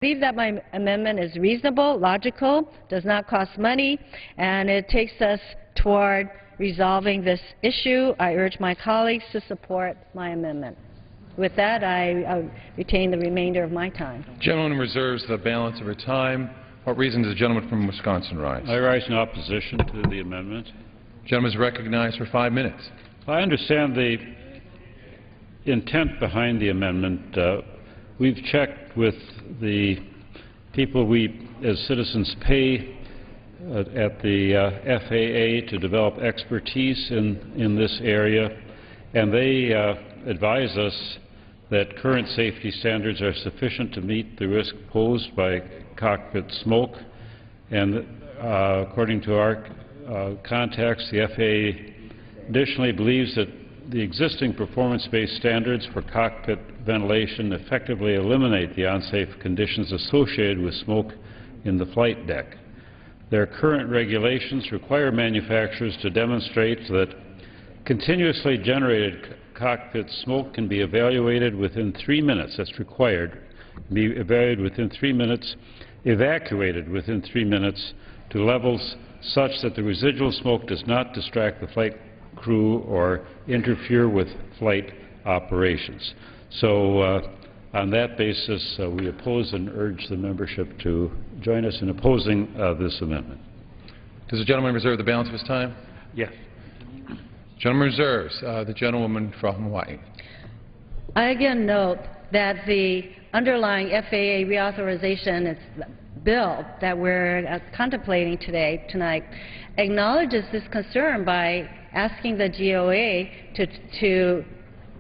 believe that my amendment is reasonable, logical, does not cost money, and it takes us toward resolving this issue. I urge my colleagues to support my amendment. With that, I retain the remainder of my time. The gentleman reserves the balance of her time. What reason does the gentleman from Wisconsin rise? I rise in opposition to the amendment. The gentleman is recognized for 5 minutes. I understand the intent behind the amendment. We've checked with the people we as citizens pay at the FAA to develop expertise in this area, and they advise us that current safety standards are sufficient to meet the risk posed by cockpit smoke. And according to our contacts, the FAA additionally believes that the existing performance-based standards for cockpit ventilation effectively eliminate the unsafe conditions associated with smoke in the flight deck. Their current regulations require manufacturers to demonstrate that continuously generated cockpit smoke can be evaluated within 3 minutes. That's required. Be evaluated within 3 minutes, evacuated within 3 minutes to levels such that the residual smoke does not distract the flight crew or interfere with flight operations. So on that basis, we oppose and urge the membership to join us in opposing this amendment. Does the gentleman reserve the balance of his time? Yes. Gentleman reserves. The gentlewoman from Hawaii. I again note that the underlying FAA reauthorization bill that we're contemplating tonight acknowledges this concern by asking the GOA to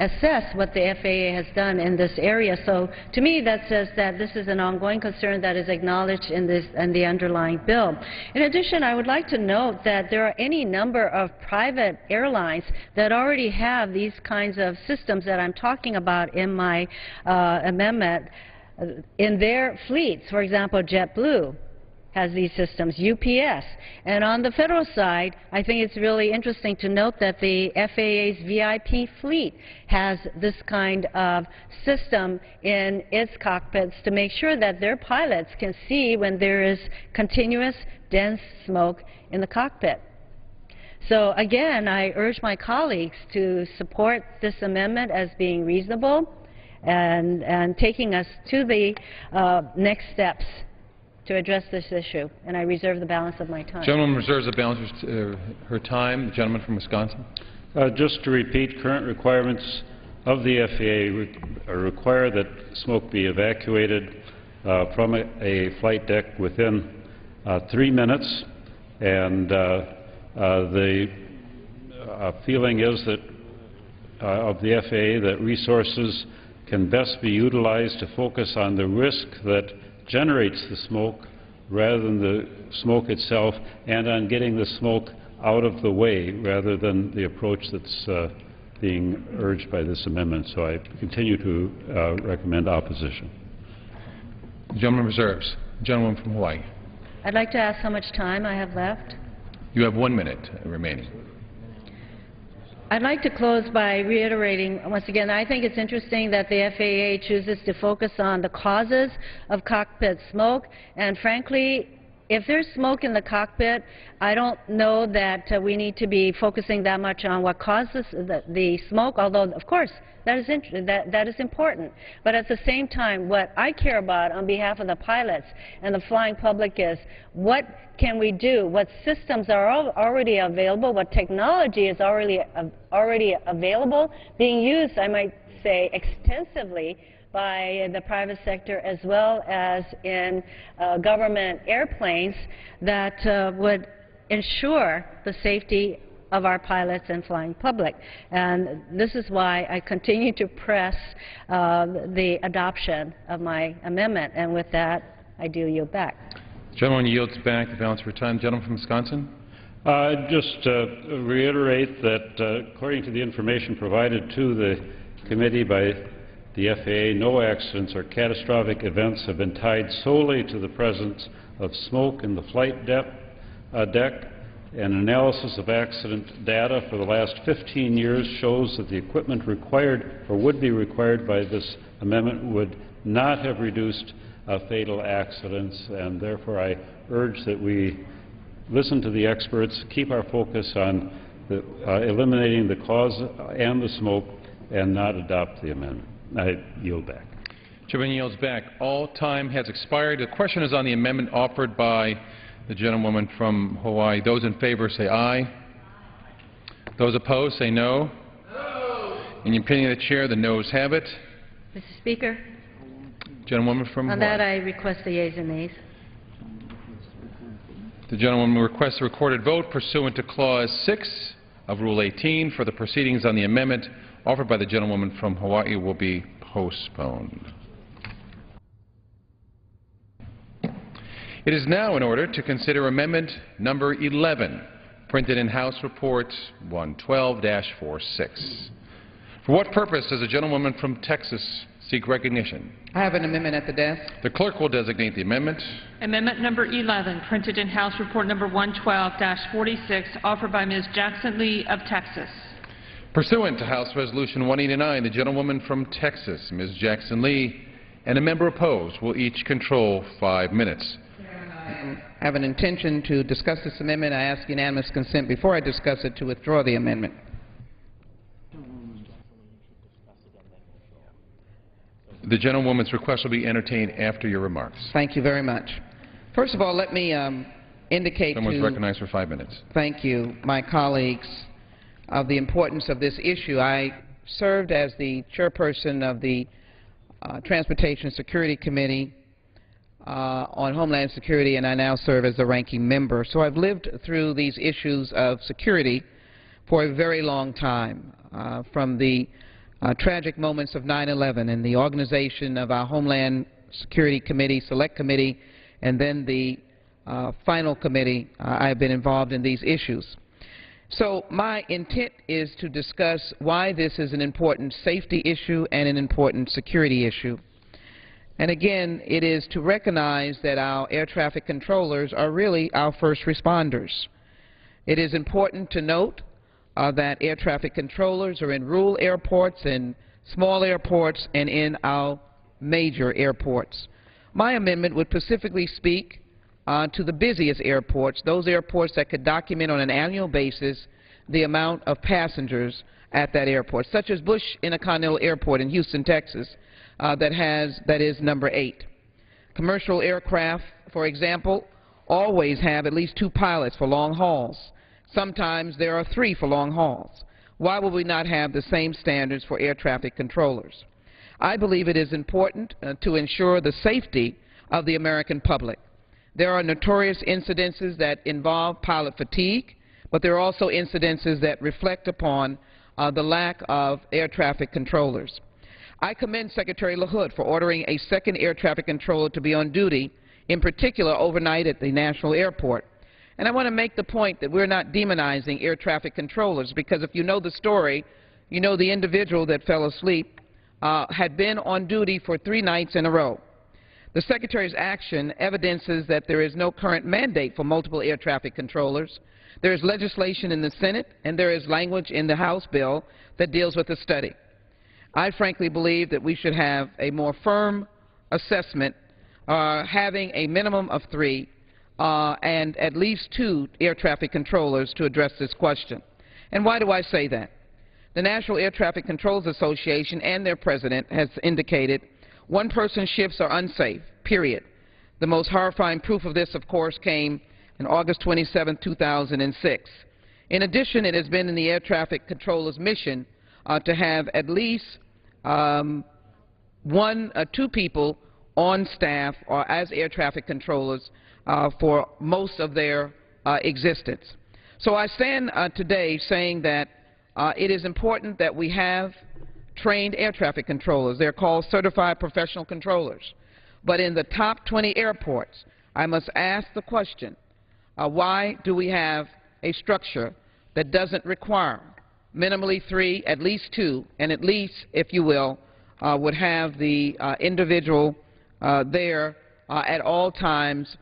assess what the FAA has done in this area. So to me, that says that this is an ongoing concern that is acknowledged in the underlying bill. In addition, I would like to note that there are any number of private airlines that already have these kinds of systems that I'm talking about in my amendment in their fleets. For example, JetBlue has these systems, UPS. And on the federal side, I think it's really interesting to note that the FAA's VIP fleet has this kind of system in its cockpits to make sure that their pilots can see when there is continuous dense smoke in the cockpit. So again, I urge my colleagues to support this amendment as being reasonable and taking us to the next steps to address this issue, and I reserve the balance of my time. Gentleman reserves the balance of her time. The gentleman from Wisconsin. Just to repeat, current requirements of the FAA require that smoke be evacuated from a flight deck within 3 minutes, and the feeling is that of the FAA that resources can best be utilized to focus on the risk that generates the smoke rather than the smoke itself, and on getting the smoke out of the way rather than the approach that's being urged by this amendment. So I continue to recommend opposition. The gentleman reserves. The gentleman from Hawaii. I'd like to ask how much time I have left. You have 1 minute remaining. I'd like to close by reiterating, once again, I think it's interesting that the FAA chooses to focus on the causes of cockpit smoke, and frankly, if there's smoke in the cockpit, I don't know that we need to be focusing that much on what causes the smoke, although, of course, that is important. But at the same time, what I care about on behalf of the pilots and the flying public is what can we do, what systems are already available, what technology is already available, being used, I might say, extensively by the private sector as well as in government airplanes that would ensure the safety of our pilots and flying public. And this is why I continue to press the adoption of my amendment. And with that, I do yield back. The gentleman yields back the balance of her time. The gentleman from Wisconsin. Just reiterate that according to the information provided to the committee by the FAA, no accidents or catastrophic events have been tied solely to the presence of smoke in the flight deck. An analysis of accident data for the last 15 years shows that the equipment required or would be required by this amendment would not have reduced fatal accidents, and therefore I urge that we listen to the experts, keep our focus on eliminating the cause and the smoke, and not adopt the amendment. I yield back. Chairman yields back. All time has expired. The question is on the amendment offered by the gentlewoman from Hawaii. Those in favor say aye. Those opposed say no. No. In the opinion of the chair, the noes have it. Mr. Speaker, Gentlewoman from on Hawaii. that I request the yeas and nays. The gentlewoman requests a recorded vote pursuant to Clause 6 of Rule 18 for the proceedings on the amendment offered by the gentlewoman from Hawaii will be postponed. It is now in order to consider amendment number 11, printed in House Report 112-46. For what purpose does the gentlewoman from Texas seek recognition? I have an amendment at the desk. The clerk will designate the amendment. Amendment number 11, printed in House Report number 112-46, offered by Ms. Jackson Lee of Texas. Pursuant to House Resolution 189, the gentlewoman from Texas, Ms. Jackson Lee, and a member opposed will each control 5 minutes. I have an intention to discuss this amendment. I ask unanimous consent before I discuss it to withdraw the amendment. The gentlewoman's request will be entertained after your remarks. Thank you very much. First of all, let me indicate Someone's recognized for 5 minutes. thank you, my colleagues, of the importance of this issue. I served as the chairperson of the Transportation Security Committee on Homeland Security, and I now serve as the ranking member. So I've lived through these issues of security for a very long time, from the tragic moments of 9/11 and the organization of our Homeland Security Committee, Select Committee, and then the final committee. I've been involved in these issues. So my intent is to discuss why this is an important safety issue and an important security issue. And again, it is to recognize that our air traffic controllers are really our first responders. It is important to note that air traffic controllers are in rural airports, in small airports, and in our major airports. My amendment would specifically speak to the busiest airports, those airports that could document on an annual basis the amount of passengers at that airport, such as Bush Intercontinental Airport in Houston, Texas, that is number 8. Commercial aircraft, for example, always have at least 2 pilots for long hauls. Sometimes there are 3 for long hauls. Why would we not have the same standards for air traffic controllers? I believe it is important to ensure the safety of the American public. There are notorious incidences that involve pilot fatigue, but there are also incidences that reflect upon the lack of air traffic controllers. I commend Secretary LaHood for ordering a second air traffic controller to be on duty, in particular overnight at the National Airport. And I want to make the point that we're not demonizing air traffic controllers, because if you know the story, you know the individual that fell asleep had been on duty for 3 nights in a row. The Secretary's action evidences that there is no current mandate for multiple air traffic controllers. There is legislation in the Senate, and there is language in the House bill that deals with the study. I frankly believe that we should have a more firm assessment, having a minimum of 3 and at least 2 air traffic controllers to address this question. And why do I say that? The National Air Traffic Controllers Association and their president has indicated one-person shifts are unsafe, period. The most horrifying proof of this, of course, came on August 27, 2006. In addition, it has been in the air traffic controllers' mission to have at least 2 people on staff or as air traffic controllers for most of their existence. So I stand today saying that it is important that we have trained air traffic controllers. They're called certified professional controllers. But in the top 20 airports, I must ask the question, why do we have a structure that doesn't require minimally 3, at least 2, and at least, if you will, would have the individual there at all times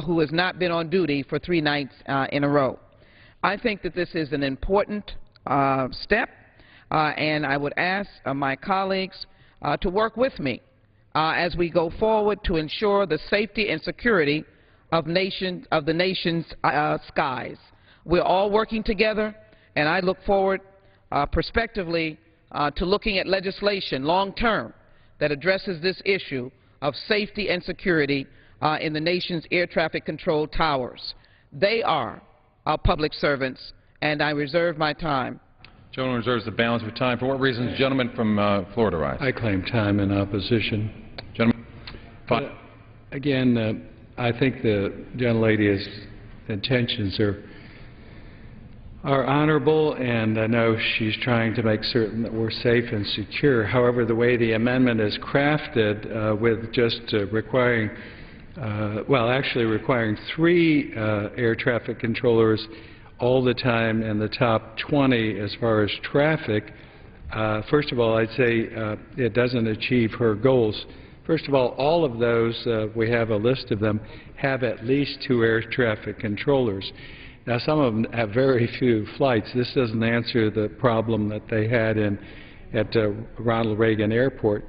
who has not been on duty for 3 nights in a row. I think that this is an important step, and I would ask my colleagues to work with me as we go forward to ensure the safety and security of the nation's skies. We're all working together, and I look forward prospectively to looking at legislation long-term that addresses this issue of safety and security in the nation's air traffic control towers. They are our public servants, and I reserve my time. Gentleman reserves the balance of time. For what reasons, gentleman from Florida rise? I claim time in opposition. Gentleman, fine. Again, I think the gentlelady's intentions are honorable, and I know she's trying to make certain that we're safe and secure. However, the way the amendment is crafted with just requiring, actually requiring 3 air traffic controllers all the time in the top 20 as far as traffic, first of all, I'd say it doesn't achieve her goals. First of all of those, we have a list of them, have at least 2 air traffic controllers. Now, some of them have very few flights. This doesn't answer the problem that they had at Ronald Reagan Airport.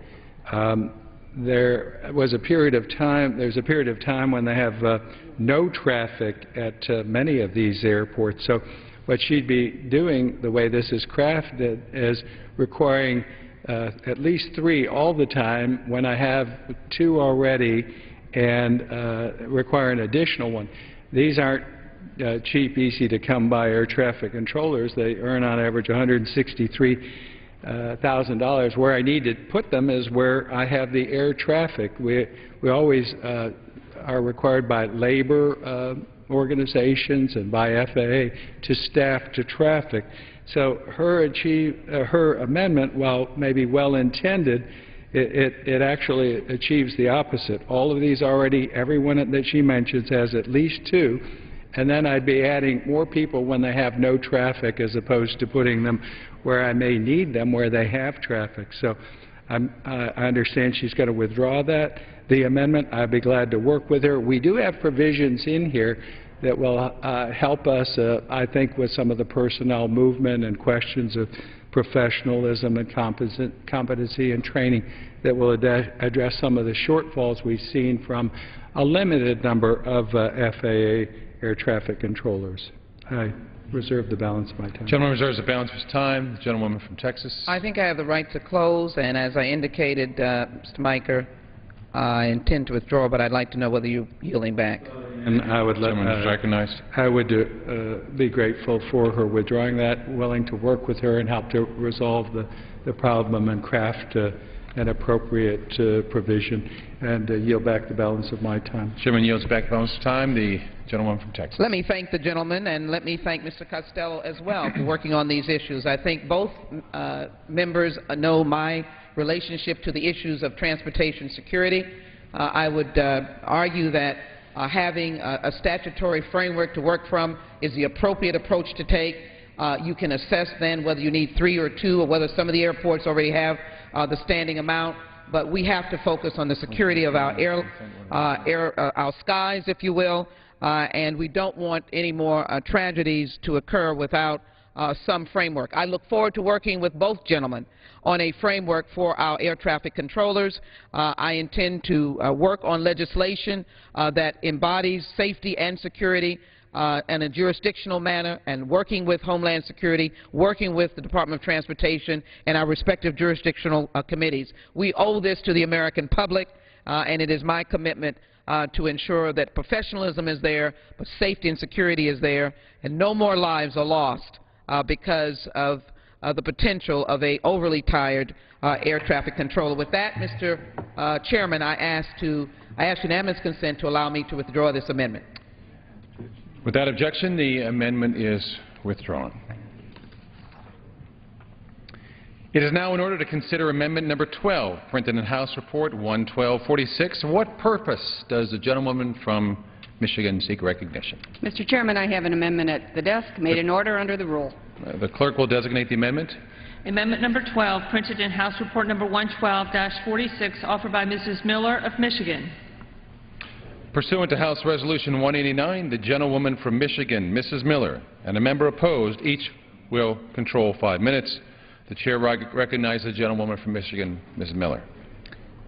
There's a period of time when they have no traffic at many of these airports. So what she'd be doing, the way this is crafted, is requiring at least 3 all the time when I have 2 already, and require an additional one. These aren't cheap, easy to come by air traffic controllers. They earn on average $163,000. Where I need to put them is where I have the air traffic. We always are required by labor organizations and by FAA to staff to traffic. So her amendment, while maybe well-intended, it actually achieves the opposite. All of these already, everyone that she mentions has at least 2, and then I'd be adding more people when they have no traffic as opposed to putting them where I may need them, where they have traffic. So I understand she's going to withdraw the amendment. I'd be glad to work with her. We do have provisions in here that will help us, I think, with some of the personnel movement and questions of professionalism and competency and training that will address some of the shortfalls we've seen from a limited number of FAA air traffic controllers. I reserve the balance of my time. Gentleman reserves the balance of his time. The gentlewoman from Texas. I think I have the right to close, and as I indicated, Mr. Miker, I intend to withdraw, but I'd like to know whether you're yielding back. And I would recognized. I would be grateful for her withdrawing that, willing to work with her and help to resolve the problem and craft an appropriate provision, and yield back the balance of my time. Chairman yields back the balance of time. The gentleman from Texas. Let me thank the gentleman, and let me thank Mr. Costello as well for working on these issues. I think both members know my relationship to the issues of transportation security. I would argue that having a statutory framework to work from is the appropriate approach to take. You can assess then whether you need 3 or 2, or whether some of the airports already have the standing amount. But we have to focus on the security of our our skies, if you will, and we don't want any more tragedies to occur without some framework. I look forward to working with both gentlemen on a framework for our air traffic controllers. I intend to work on legislation that embodies safety and security in a jurisdictional manner, and working with Homeland Security, working with the Department of Transportation and our respective jurisdictional committees. We owe this to the American public, and it is my commitment to ensure that professionalism is there, but safety and security is there, and no more lives are lost because of the potential of a overly tired air traffic controller. With that, Mr. Chairman, I ask unanimous consent to allow me to withdraw this amendment. Without objection, the amendment is withdrawn. It is now in order to consider amendment number 12, printed in House Report 11246. For what purpose does the gentlewoman from Michigan seek recognition? Mr. Chairman, I have an amendment at the desk made in order under the rule. The clerk will designate the amendment. Amendment number 12, printed in House Report number 112-46, offered by Mrs. Miller of Michigan. Pursuant to House Resolution 189, the gentlewoman from Michigan, Mrs. Miller, and a member opposed, each will control 5 minutes. The chair recognizes the gentlewoman from Michigan, Mrs. Miller.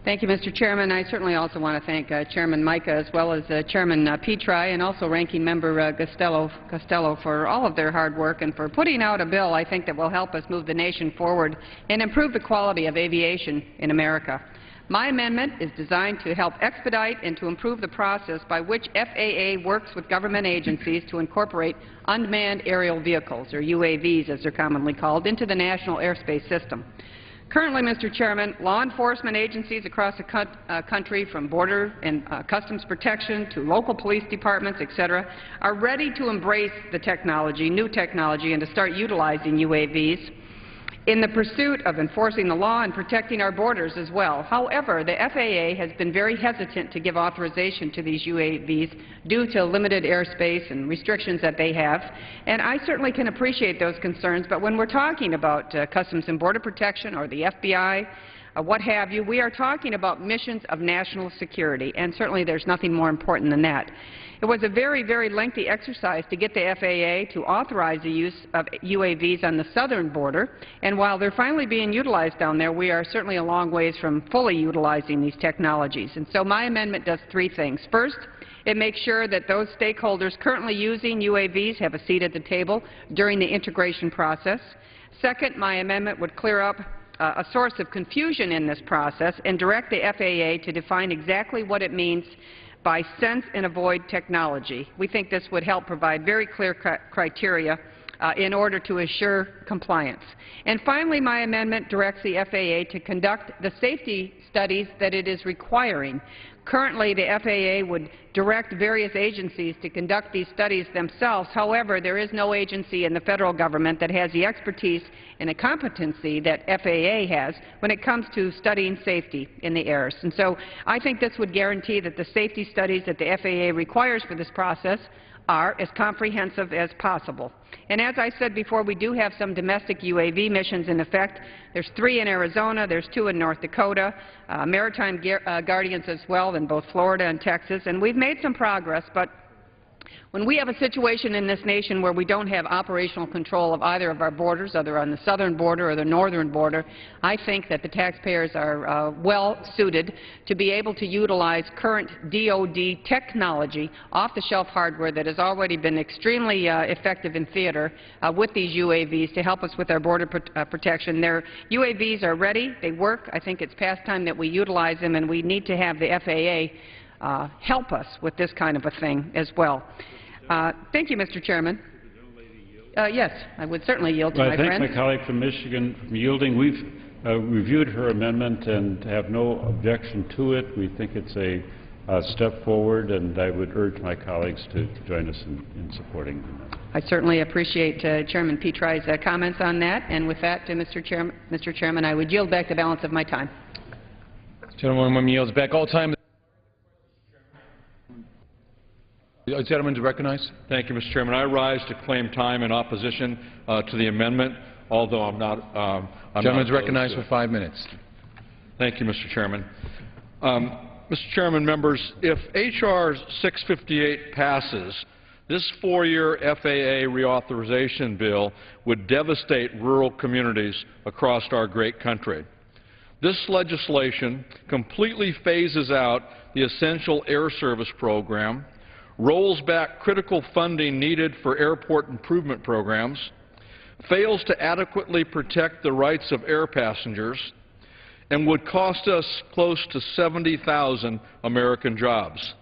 Thank you, Mr. Chairman. I certainly also want to thank Chairman Mica as well as Chairman Petri and also Ranking Member Costello for all of their hard work and for putting out a bill I think that will help us move the nation forward and improve the quality of aviation in America. My amendment is designed to help expedite and to improve the process by which FAA works with government agencies to incorporate unmanned aerial vehicles, or UAVs as they're commonly called, into the national airspace system. Currently, Mr. Chairman, law enforcement agencies across the country, from Border and Customs Protection to local police departments, etc., are ready to embrace the technology, new technology, and to start utilizing UAVs in the pursuit of enforcing the law and protecting our borders as well. However, the FAA has been very hesitant to give authorization to these UAVs due to limited airspace and restrictions that they have, and I certainly can appreciate those concerns, but when we're talking about Customs and Border Protection or the FBI, what have you, we are talking about missions of national security, and certainly there's nothing more important than that. It was a very, very lengthy exercise to get the FAA to authorize the use of UAVs on the southern border, and while they're finally being utilized down there, we are certainly a long ways from fully utilizing these technologies. And so my amendment does three things. First, it makes sure that those stakeholders currently using UAVs have a seat at the table during the integration process. Second, my amendment would clear up a source of confusion in this process and direct the FAA to define exactly what it means by sense and avoid technology. We think this would help provide very clear criteria in order to assure compliance. And finally, my amendment directs the FAA to conduct the safety studies that it is requiring. Currently, the FAA would direct various agencies to conduct these studies themselves. However, there is no agency in the federal government that has the expertise and the competency that FAA has when it comes to studying safety in the airs. And so I think this would guarantee that the safety studies that the FAA requires for this process are as comprehensive as possible. And as I said before, we do have some domestic UAV missions in effect. There's 3 in Arizona, there's 2 in North Dakota, Maritime Guardians as well in both Florida and Texas, and we've made some progress, but when we have a situation in this nation where we don't have operational control of either of our borders, either on the southern border or the northern border, I think that the taxpayers are well suited to be able to utilize current DoD technology, off-the-shelf hardware that has already been extremely effective in theater with these UAVs to help us with our border protection. Their UAVs are ready, they work. I think it's past time that we utilize them, and we need to have the FAA help us with this kind of a thing as well. Thank you, Mr. Chairman. Yes, I would certainly yield to my friend. I thank my colleague from Michigan for yielding. We've reviewed her amendment and have no objection to it. We think it's a step forward, and I would urge my colleagues to join us in supporting the amendment. I certainly appreciate Chairman Petri's comments on that. And with that, Mr. Chairman, I would yield back the balance of my time. Gentleman yields back all time. The gentleman to recognize. Thank you, Mr. Chairman. I rise to claim time in opposition to the amendment, although I'm not. Gentleman is recognized for 5 minutes. Thank you, Mr. Chairman. Mr. Chairman, members, if H.R. 658 passes, this 4-year FAA reauthorization bill would devastate rural communities across our great country. This legislation completely phases out the Essential Air Service Program, rolls back critical funding needed for airport improvement programs, fails to adequately protect the rights of air passengers, and would cost us close to 70,000 American jobs.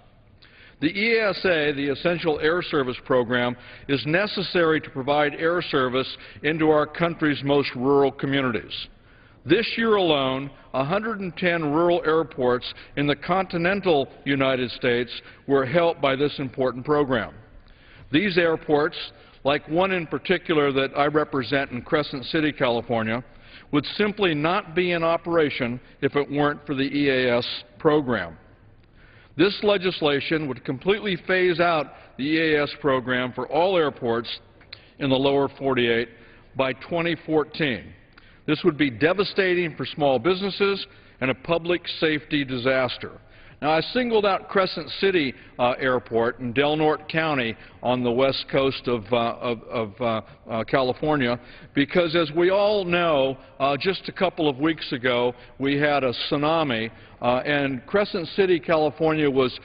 The EASA, the Essential Air Service Program, is necessary to provide air service into our country's most rural communities. This year alone, 110 rural airports in the continental United States were helped by this important program. These airports, like one in particular that I represent in Crescent City, California, would simply not be in operation if it weren't for the EAS program. This legislation would completely phase out the EAS program for all airports in the lower 48 by 2014. This would be devastating for small businesses and a public safety disaster. Now, I singled out Crescent City Airport in Del Norte County on the west coast of California because, as we all know, just a couple of weeks ago we had a tsunami, and Crescent City, California was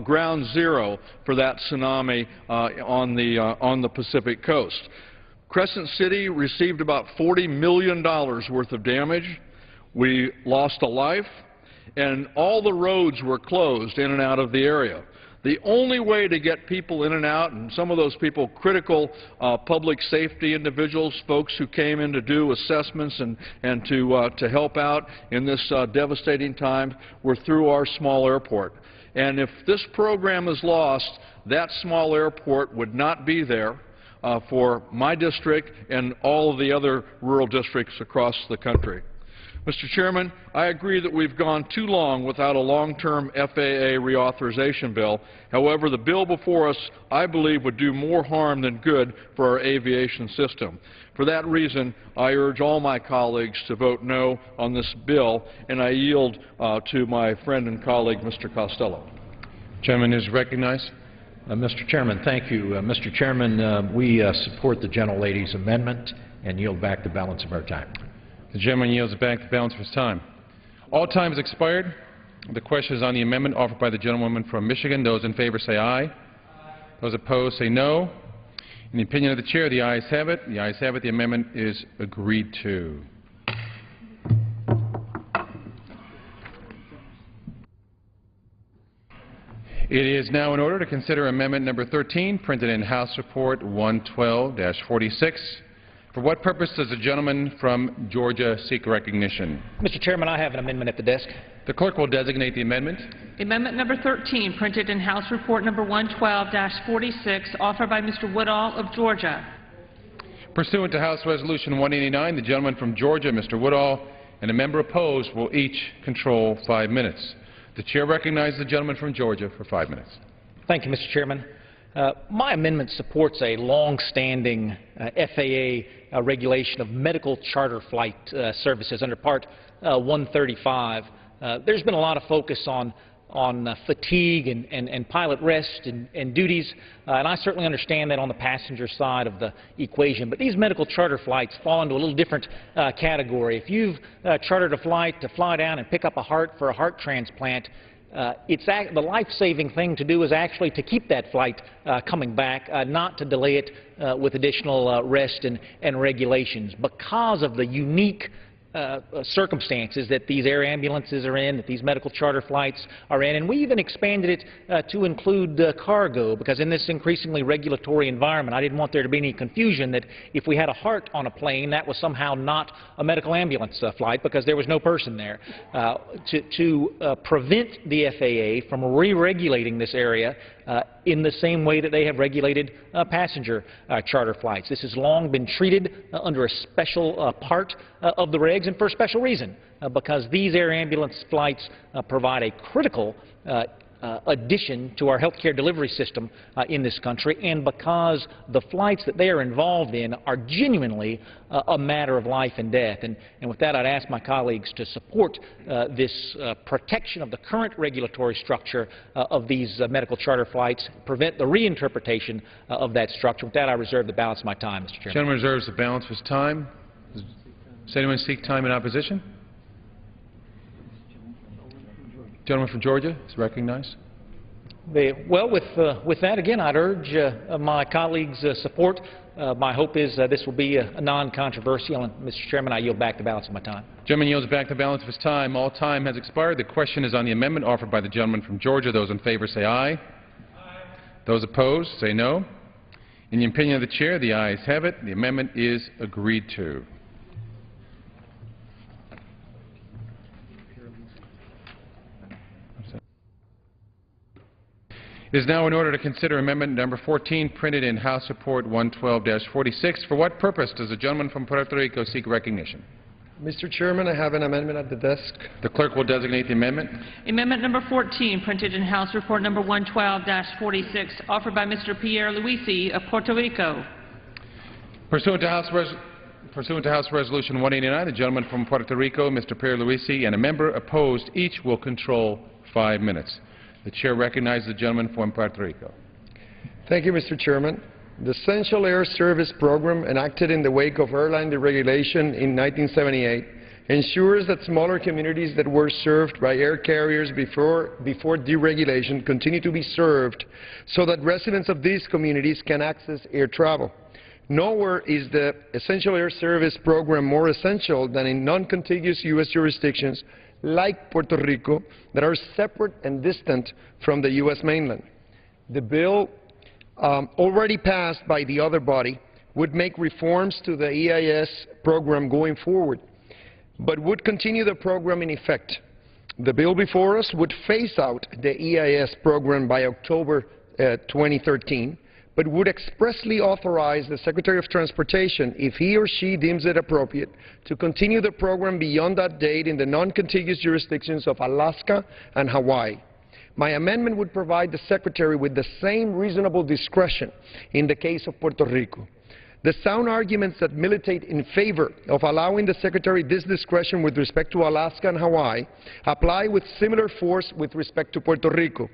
ground zero for that tsunami on the Pacific coast. Crescent City received about $40 million worth of damage. We lost a life, and all the roads were closed in and out of the area. The only way to get people in and out, and some of those people critical public safety individuals, folks who came in to do assessments and to help out in this devastating time, were through our small airport. And if this program is lost, that small airport would not be there for my district and all of the other rural districts across the country. Mr. Chairman, I agree that we've gone too long without a long-term FAA reauthorization bill. However, the bill before us, I believe, would do more harm than good for our aviation system. For that reason, I urge all my colleagues to vote no on this bill, and I yield to my friend and colleague, Mr. Costello. Gentleman is recognized. Mr. Chairman, thank you. Mr. Chairman, we support the gentlelady's amendment and yield back the balance of our time. The gentleman yields back the balance of his time. All time has expired. The question is on the amendment offered by the gentlewoman from Michigan. Those in favor say aye. Aye. Those opposed say no. In the opinion of the chair, the ayes have it. The ayes have it. The amendment is agreed to. It is now in order to consider amendment number 13, printed in House Report 112-46. For what purpose does the gentleman from Georgia seek recognition? Mr. Chairman, I have an amendment at the desk. The clerk will designate the amendment. Amendment number 13, printed in House Report number 112-46, offered by Mr. Woodall of Georgia. Pursuant to House Resolution 189, the gentleman from Georgia, Mr. Woodall, and a member opposed will each control 5 minutes. The chair recognizes the gentleman from Georgia for 5 minutes. Thank you, Mr. Chairman. My amendment supports a long-standing FAA regulation of medical charter flight services under Part 135. There's been a lot of focus on fatigue and pilot rest and duties, and I certainly understand that on the passenger side of the equation. But these medical charter flights fall into a little different category. If you've chartered a flight to fly down and pick up a heart for a heart transplant, the life-saving thing to do is actually to keep that flight coming back, not to delay it with additional rest and regulations. Because of the unique circumstances that these air ambulances are in, that these medical charter flights are in, and we even expanded it to include cargo, because in this increasingly regulatory environment, I didn't want there to be any confusion that if we had a heart on a plane, that was somehow not a medical ambulance flight, because there was no person there. To prevent the FAA from re-regulating this area in the same way that they have regulated passenger charter flights. This has long been treated under a special part of the regs, and for a special reason, because these air ambulance flights provide a critical addition to our healthcare delivery system in this country, and because the flights that they are involved in are genuinely a matter of life and death. And with that, I'd ask my colleagues to support this protection of the current regulatory structure of these medical charter flights, prevent the reinterpretation of that structure. With that, I reserve the balance of my time, Mr. Chairman. Gentleman reserves the balance of his time. Does anyone seek time in opposition? Gentleman from Georgia is recognized. Well, with that, again, I'd urge my colleagues' support. My hope is this will be a non-controversial, and, Mr. Chairman, I yield back the balance of my time. Gentleman yields back the balance of his time. All time has expired. The question is on the amendment offered by the gentleman from Georgia. Those in favor say aye. Aye. Those opposed say no. In the opinion of the chair, the ayes have it. The amendment is agreed to. It is now in order to consider amendment number 14, printed in House Report 112-46. For what purpose does the gentleman from Puerto Rico seek recognition? Mr. Chairman, I have an amendment at the desk. The clerk will designate the amendment. Amendment number 14, printed in House Report number 112-46, offered by Mr. Pierre Luisi of Puerto Rico. Pursuant to House Resolution 189, the gentleman from Puerto Rico, Mr. Pierre Luisi, and a member opposed, each will control 5 minutes. The chair recognizes the gentleman from Puerto Rico. Thank you, Mr. Chairman. The Essential Air Service Program, enacted in the wake of airline deregulation in 1978, ensures that smaller communities that were served by air carriers before deregulation continue to be served so that residents of these communities can access air travel. Nowhere is the Essential Air Service Program more essential than in non-contiguous U.S. jurisdictions like Puerto Rico that are separate and distant from the U.S. mainland. The bill already passed by the other body would make reforms to the EIS program going forward, but would continue the program in effect. The bill before us would phase out the EIS program by October 2013, but would expressly authorize the Secretary of Transportation, if he or she deems it appropriate, to continue the program beyond that date in the non-contiguous jurisdictions of Alaska and Hawaii. My amendment would provide the Secretary with the same reasonable discretion in the case of Puerto Rico. The sound arguments that militate in favor of allowing the Secretary this discretion with respect to Alaska and Hawaii apply with similar force with respect to Puerto Rico.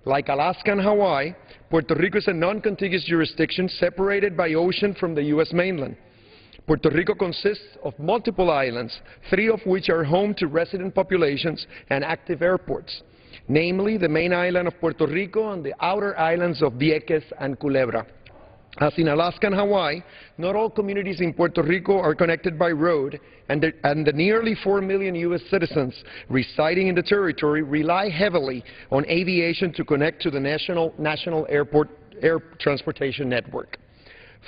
Like Alaska and Hawaii, Puerto Rico is a non-contiguous jurisdiction separated by ocean from the U.S. mainland. Puerto Rico consists of multiple islands, 3 of which are home to resident populations and active airports, namely the main island of Puerto Rico and the outer islands of Vieques and Culebra. As in Alaska and Hawaii, not all communities in Puerto Rico are connected by road, and the nearly 4 million U.S. citizens residing in the territory rely heavily on aviation to connect to the national air transportation network.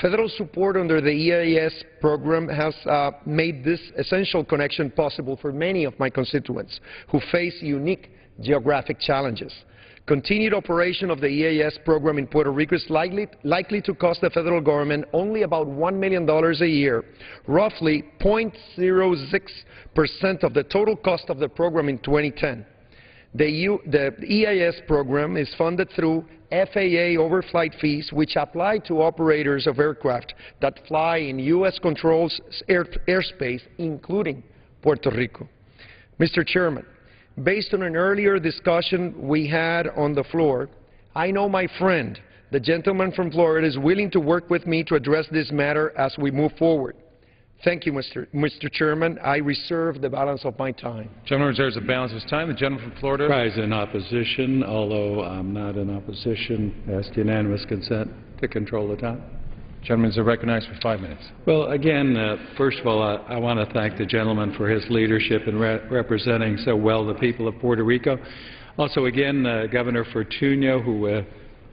Federal support under the EIS program has made this essential connection possible for many of my constituents who face unique geographic challenges. Continued operation of the EIS program in Puerto Rico is likely to cost the federal government only about $1 million a year, roughly 0.06% of the total cost of the program in 2010. The EIS program is funded through FAA overflight fees, which apply to operators of aircraft that fly in U.S.-controlled airspace, including Puerto Rico. Mr. Chairman, based on an earlier discussion we had on the floor, I know my friend, the gentleman from Florida, is willing to work with me to address this matter as we move forward. Thank you, Mr. Chairman. I reserve the balance of my time. Gentleman reserves the balance of his time. The gentleman from Florida. Rise in opposition, although I'm not in opposition. Ask unanimous consent to control the time. Gentlemen are recognized for 5 minutes. Well, again, first of all, I want to thank the gentleman for his leadership in representing so well the people of Puerto Rico. Also, again, Governor Fortunio, who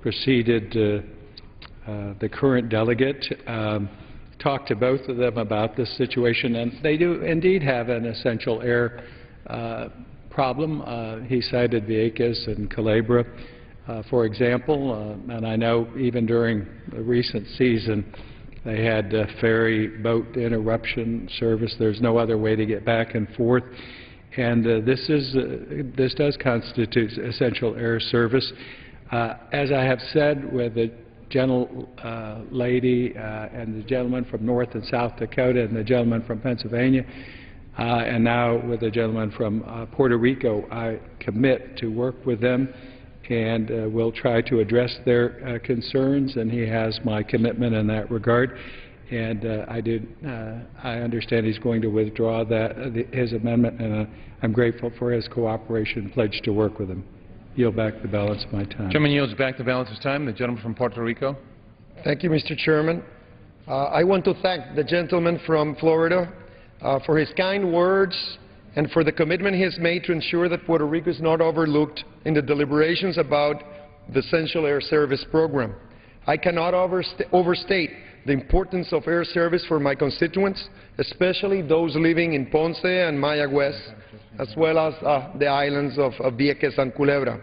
preceded the current delegate, talked to both of them about this situation, and they do indeed have an essential air problem. He cited Vieques and Culebra, for example, and I know even during the recent season they had ferry boat interruption service. There's no other way to get back and forth, and this does constitute essential air service. As I have said with the lady and the gentleman from North and South Dakota and the gentleman from Pennsylvania, and now with the gentleman from Puerto Rico, I commit to work with them and will try to address their concerns, and he has my commitment in that regard. And I understand he's going to withdraw his amendment, and I'm grateful for his cooperation and pledge to work with him. Yield back the balance of my time. Gentleman yields back the balance of his time. The gentleman from Puerto Rico. Thank you, Mr. Chairman. I want to thank the gentleman from Florida for his kind words and for the commitment he has made to ensure that Puerto Rico is not overlooked in the deliberations about the Essential Air Service Program. I cannot overstate the importance of air service for my constituents, especially those living in Ponce and Mayagüez, as well as the islands of Vieques and Culebra.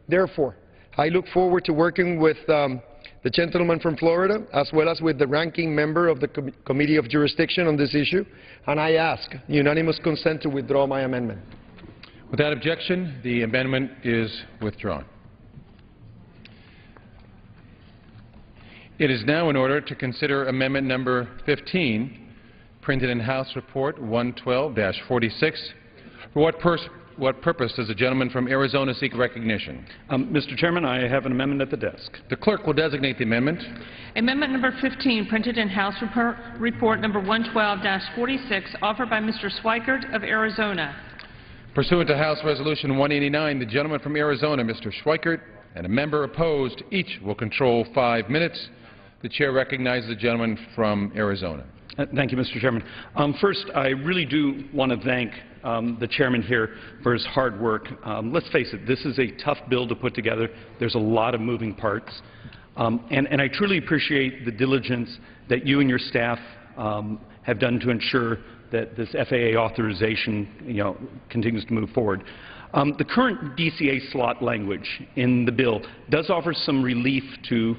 Therefore, I look forward to working with the gentleman from Florida, as well as with the ranking member of the Committee of Jurisdiction on this issue, and I ask unanimous consent to withdraw my amendment. Without objection, the amendment is withdrawn. It is now in order to consider amendment number 15, printed in House Report 112-46, for what purpose does the gentleman from Arizona seek recognition? Mr. Chairman, I have an amendment at the desk. The clerk will designate the amendment. Amendment number 15, printed in House Report number 112-46, offered by Mr. Schweikert of Arizona. Pursuant to House Resolution 189, the gentleman from Arizona, Mr. Schweikert, and a member opposed, each will control 5 minutes. The chair recognizes the gentleman from Arizona. Thank you, Mr. Chairman. First, I really do want to thank the chairman here for his hard work. Let's face it, this is a tough bill to put together. There's a lot of moving parts. And I truly appreciate the diligence that you and your staff have done to ensure that this FAA authorization, continues to move forward. The current DCA slot language in the bill does offer some relief to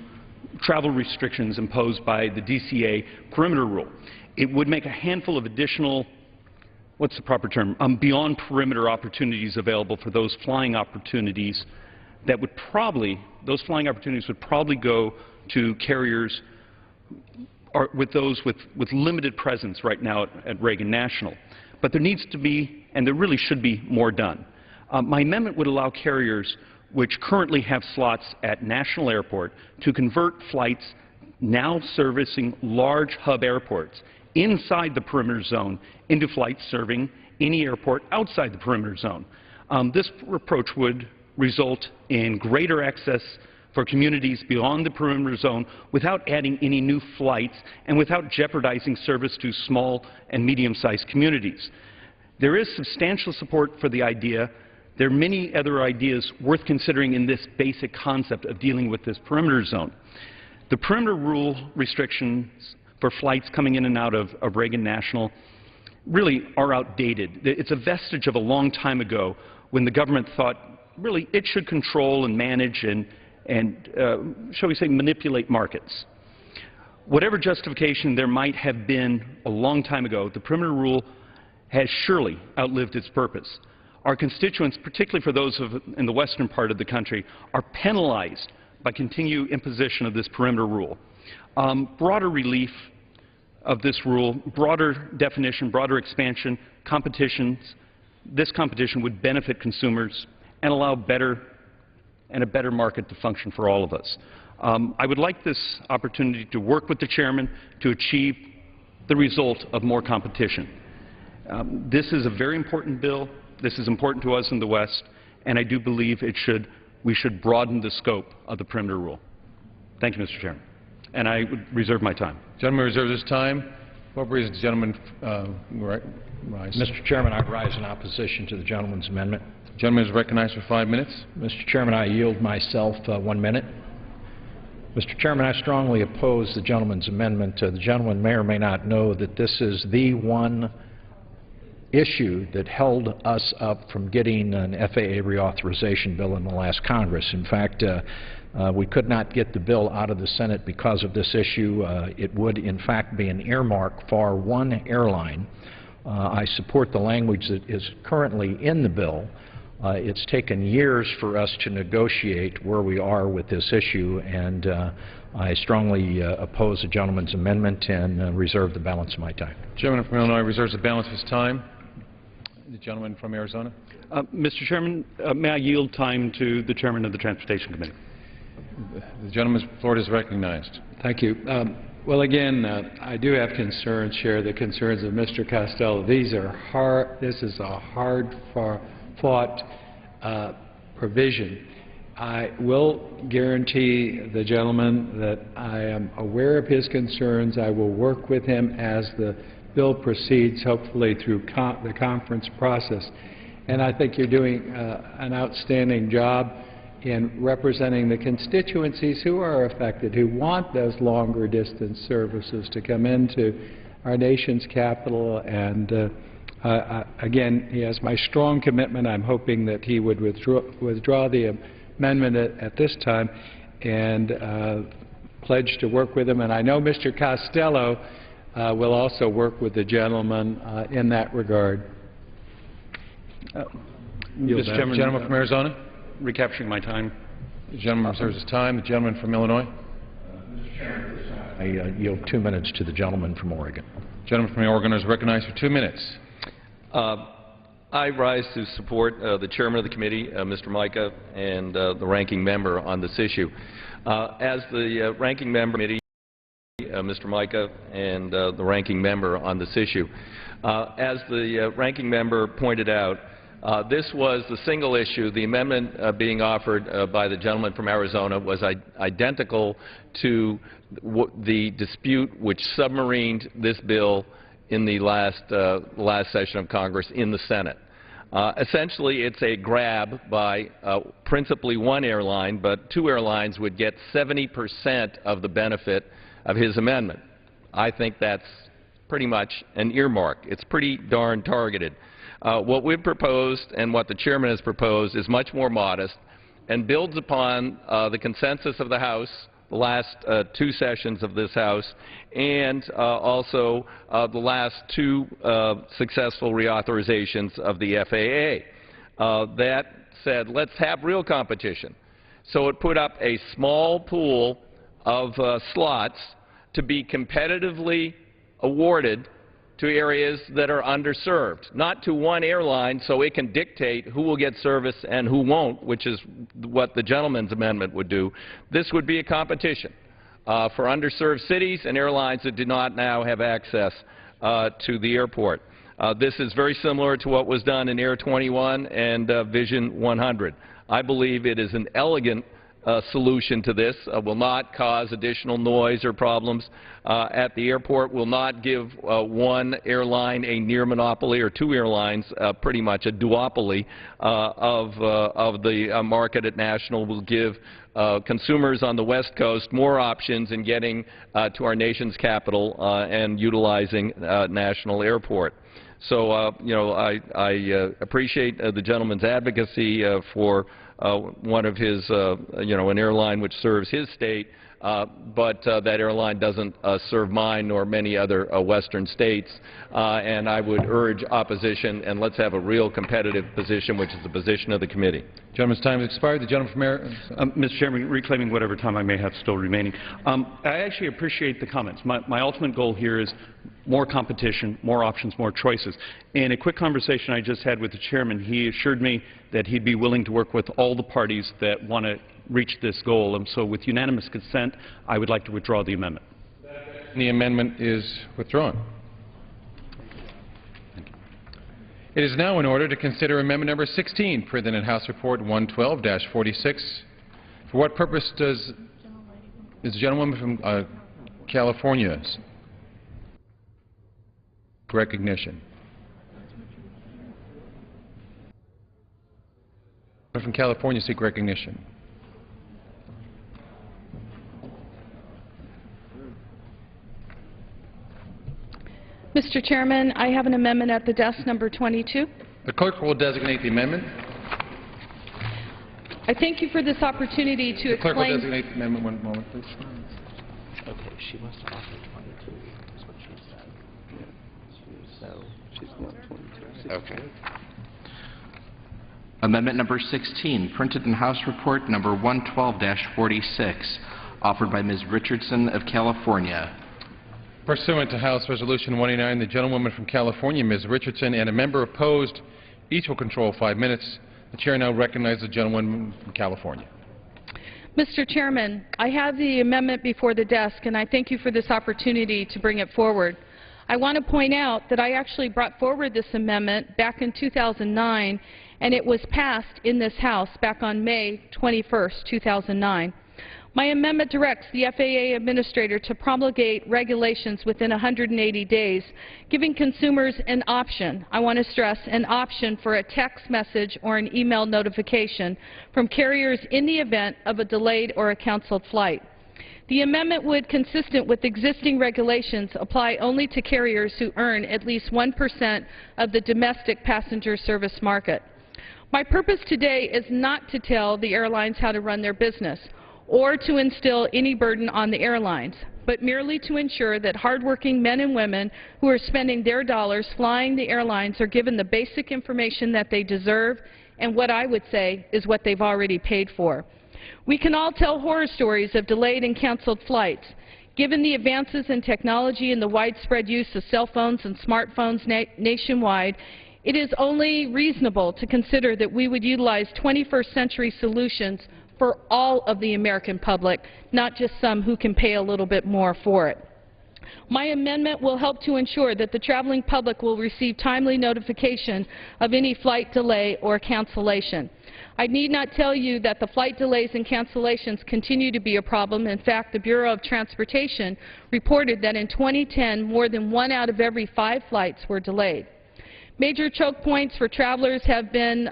travel restrictions imposed by the DCA perimeter rule. It would make a handful of additional, what's the proper term, beyond perimeter opportunities available for those flying opportunities that would probably, those flying opportunities would probably go to carriers or with those with limited presence right now at Reagan National. But there needs to be, and there really should be, more done. My amendment would allow carriers which currently have slots at National Airport to convert flights now servicing large hub airports inside the perimeter zone into flights serving any airport outside the perimeter zone. This approach would result in greater access for communities beyond the perimeter zone without adding any new flights and without jeopardizing service to small and medium-sized communities. There is substantial support for the idea. There are many other ideas worth considering in this basic concept of dealing with this perimeter zone. The perimeter rule restrictions for flights coming in and out of Reagan National really are outdated. It's a vestige of a long time ago when the government thought really it should control and manage and shall we say, manipulate markets. Whatever justification there might have been a long time ago, the perimeter rule has surely outlived its purpose. Our constituents, particularly for those in the western part of the country, are penalized by continued imposition of this perimeter rule. Broader relief of this rule, broader definition, broader expansion, this competition would benefit consumers and allow a better market to function for all of us. I would like this opportunity to work with the chairman to achieve the result of more competition. This is a very important bill. This is important to us in the West, and I do believe we should broaden the scope of the perimeter rule. Thank you, Mr. Chairman. And I would reserve my time. Gentleman reserves his time. What reason does the gentleman rise? Mr. Chairman, I rise in opposition to the gentleman's amendment. The gentleman is recognized for 5 minutes. Mr. Chairman, I yield myself 1 minute. Mr. Chairman, I strongly oppose the gentleman's amendment. The gentleman may or may not know that this is the one issue that held us up from getting an FAA reauthorization bill in the last Congress. In fact, we could not get the bill out of the Senate because of this issue. It would, in fact, be an earmark for one airline. I support the language that is currently in the bill. It's taken years for us to negotiate where we are with this issue, and I strongly oppose the gentleman's amendment and reserve the balance of my time. The gentleman from Illinois reserves the balance of his time. The gentleman from Arizona. Mr. Chairman, may I yield time to the chairman of the Transportation Committee? The gentleman's floor is recognized. Thank you. Well, again, I do have concerns, share the concerns of Mr. Costello. These are hard. This is a hard-fought provision. I will guarantee the gentleman that I am aware of his concerns. I will work with him as the bill proceeds, hopefully through the conference process. And I think you're doing an outstanding job in representing the constituencies who are affected, who want those longer distance services to come into our nation's capital. And again, he has my strong commitment. I'm hoping that he would withdraw the amendment at this time and pledge to work with him. And I know Mr. Costello will also work with the gentleman in that regard. Mr. Chairman, gentleman from Arizona. Recapturing my time. The gentleman reserves his time. The gentleman from Illinois. Mr. Chairman, I yield 2 minutes to the gentleman from Oregon. The gentleman from Oregon is recognized for 2 minutes. I rise to support the chairman of the committee, Mr. Mica, and the ranking member on this issue. As the ranking member of the committee, Mr. Mica, and the ranking member on this issue. As the ranking member pointed out, this was the single issue. The amendment being offered by the gentleman from Arizona was identical to the dispute which submarined this bill in the last session of Congress in the Senate. Essentially, it's a grab by principally one airline, but two airlines would get 70% of the benefit of his amendment. I think that's pretty much an earmark. It's pretty darn targeted. What we've proposed and what the chairman has proposed is much more modest and builds upon the consensus of the House, the last two sessions of this House, and also the last two successful reauthorizations of the FAA. That said, let's have real competition. So it put up a small pool of slots to be competitively awarded to areas that are underserved, not to one airline so it can dictate who will get service and who won't, which is what the gentleman's amendment would do. This would be a competition for underserved cities and airlines that do not now have access to the airport. This is very similar to what was done in Air 21 and Vision 100. I believe it is an elegant solution to this, will not cause additional noise or problems at the airport, will not give one airline a near monopoly or two airlines pretty much a duopoly of the market at National, will give consumers on the West Coast more options in getting to our nation's capital and utilizing National Airport. So, you know, I appreciate the gentleman's advocacy for one of his, you know, an airline which serves his state, but that airline doesn't serve mine nor many other Western states, and I would urge opposition, and let's have a real competitive position, which is the position of the committee. Gentleman's time has expired. The gentleman from Arizona. Mr. Chairman, reclaiming whatever time I may have still remaining, I actually appreciate the comments. My ultimate goal here is more competition, more options, more choices. In a quick conversation I just had with the chairman, he assured me that he'd be willing to work with all the parties that want to reach this goal. And so with unanimous consent, I would like to withdraw the amendment. The amendment is withdrawn. It is now in order to consider amendment number 16, printed in House Report 112-46. For what purpose does the gentlewoman from California recognition? From California seek recognition. Mr. Chairman, I have an amendment at the desk, number 22. The clerk will designate the amendment. I thank you for this opportunity to explain. The clerk will designate the amendment. One moment, please. Okay, she must have offered 22. That's what she said. So she's going 22. Okay. Amendment number 16, printed in House Report number 112-46, offered by Ms. Richardson of California. Pursuant to House Resolution 189, the gentlewoman from California, Ms. Richardson, and a member opposed, each will control 5 minutes. The chair now recognizes the gentlewoman from California. Mr. Chairman, I have the amendment before the desk, and I thank you for this opportunity to bring it forward. I want to point out that I actually brought forward this amendment back in 2009, and it was passed in this House back on May 21st, 2009. My amendment directs the FAA administrator to promulgate regulations within 180 days, giving consumers an option, I want to stress, an option for a text message or an email notification from carriers in the event of a delayed or a canceled flight. The amendment would, consistent with existing regulations, apply only to carriers who earn at least 1% of the domestic passenger service market. My purpose today is not to tell the airlines how to run their business or to instill any burden on the airlines, but merely to ensure that hardworking men and women who are spending their dollars flying the airlines are given the basic information that they deserve and what I would say is what they've already paid for. We can all tell horror stories of delayed and canceled flights. Given the advances in technology and the widespread use of cell phones and smartphones nationwide, It is only reasonable to consider that we would utilize 21st century solutions for all of the American public, not just some who can pay a little bit more for it. My amendment will help to ensure that the traveling public will receive timely notification of any flight delay or cancellation. I need not tell you that the flight delays and cancellations continue to be a problem. In fact, the Bureau of Transportation reported that in 2010, more than 1 out of every 5 flights were delayed. Major choke points for travelers have been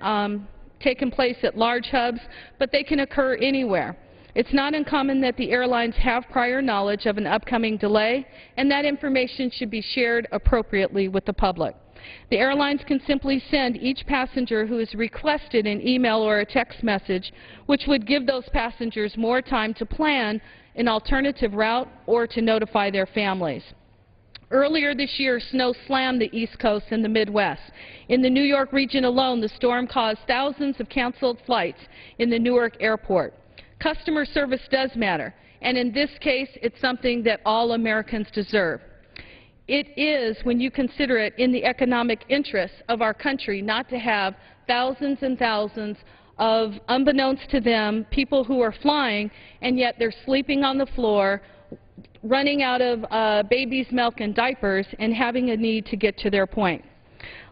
taken place at large hubs, but they can occur anywhere. It's not uncommon that the airlines have prior knowledge of an upcoming delay, and that information should be shared appropriately with the public. The airlines can simply send each passenger who has requested an email or a text message, which would give those passengers more time to plan an alternative route or to notify their families. Earlier this year, snow slammed the East Coast and the Midwest. In the New York region alone, the storm caused thousands of canceled flights in the Newark airport. Customer service does matter, and in this case, it's something that all Americans deserve. It is, when you consider it, in the economic interests of our country not to have thousands and thousands of, unbeknownst to them, people who are flying, and yet they're sleeping on the floor, running out of baby's milk and diapers, and having a need to get to their point.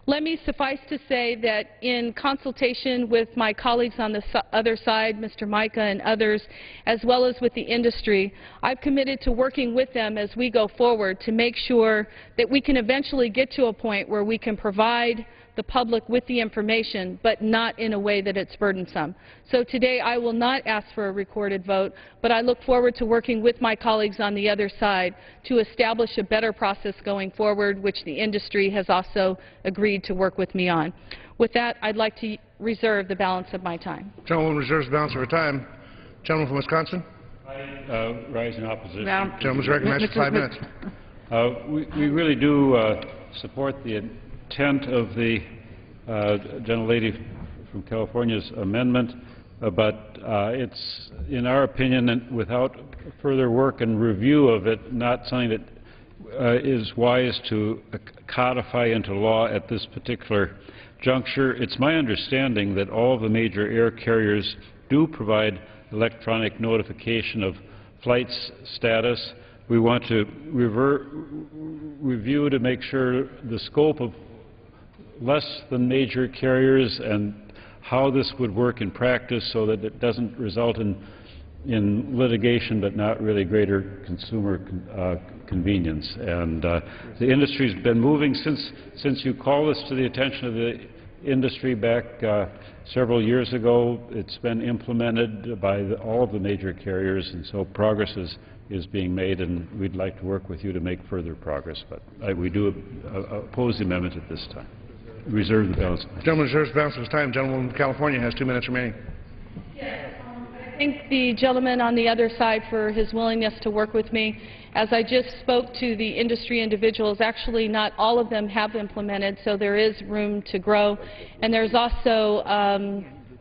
Let me suffice to say that in consultation with my colleagues on the other side, Mr. Mica and others, as well as with the industry, I've committed to working with them as we go forward to make sure that we can eventually get to a point where we can provide the public with the information, but not in a way that it's burdensome. So today I will not ask for a recorded vote, but I look forward to working with my colleagues on the other side to establish a better process going forward, which the industry has also agreed to work with me on. With that, I'd like to reserve the balance of my time. Gentleman reserves the balance of her time. Gentleman from Wisconsin. Rise in opposition. Gentleman's recognized for 5 minutes. We really do support the intent of the gentlelady from California's amendment, but it's, in our opinion, and without further work and review of it, not something that is wise to codify into law at this particular juncture. It's my understanding that all of the major air carriers do provide electronic notification of flights status. We want to review to make sure the scope of less than major carriers and how this would work in practice so that it doesn't result in litigation but not really greater consumer convenience. And the industry's been moving since you called this to the attention of the industry back several years ago. It's been implemented by all of the major carriers, and so progress is being made, and we'd like to work with you to make further progress. But we do oppose the amendment at this time. Reserve the balance. Gentleman reserves the balance of his time. Gentleman from California has 2 minutes remaining. I thank the gentleman on the other side for his willingness to work with me. As I just spoke to the industry individuals, actually not all of them have implemented, so there is room to grow. And there's also,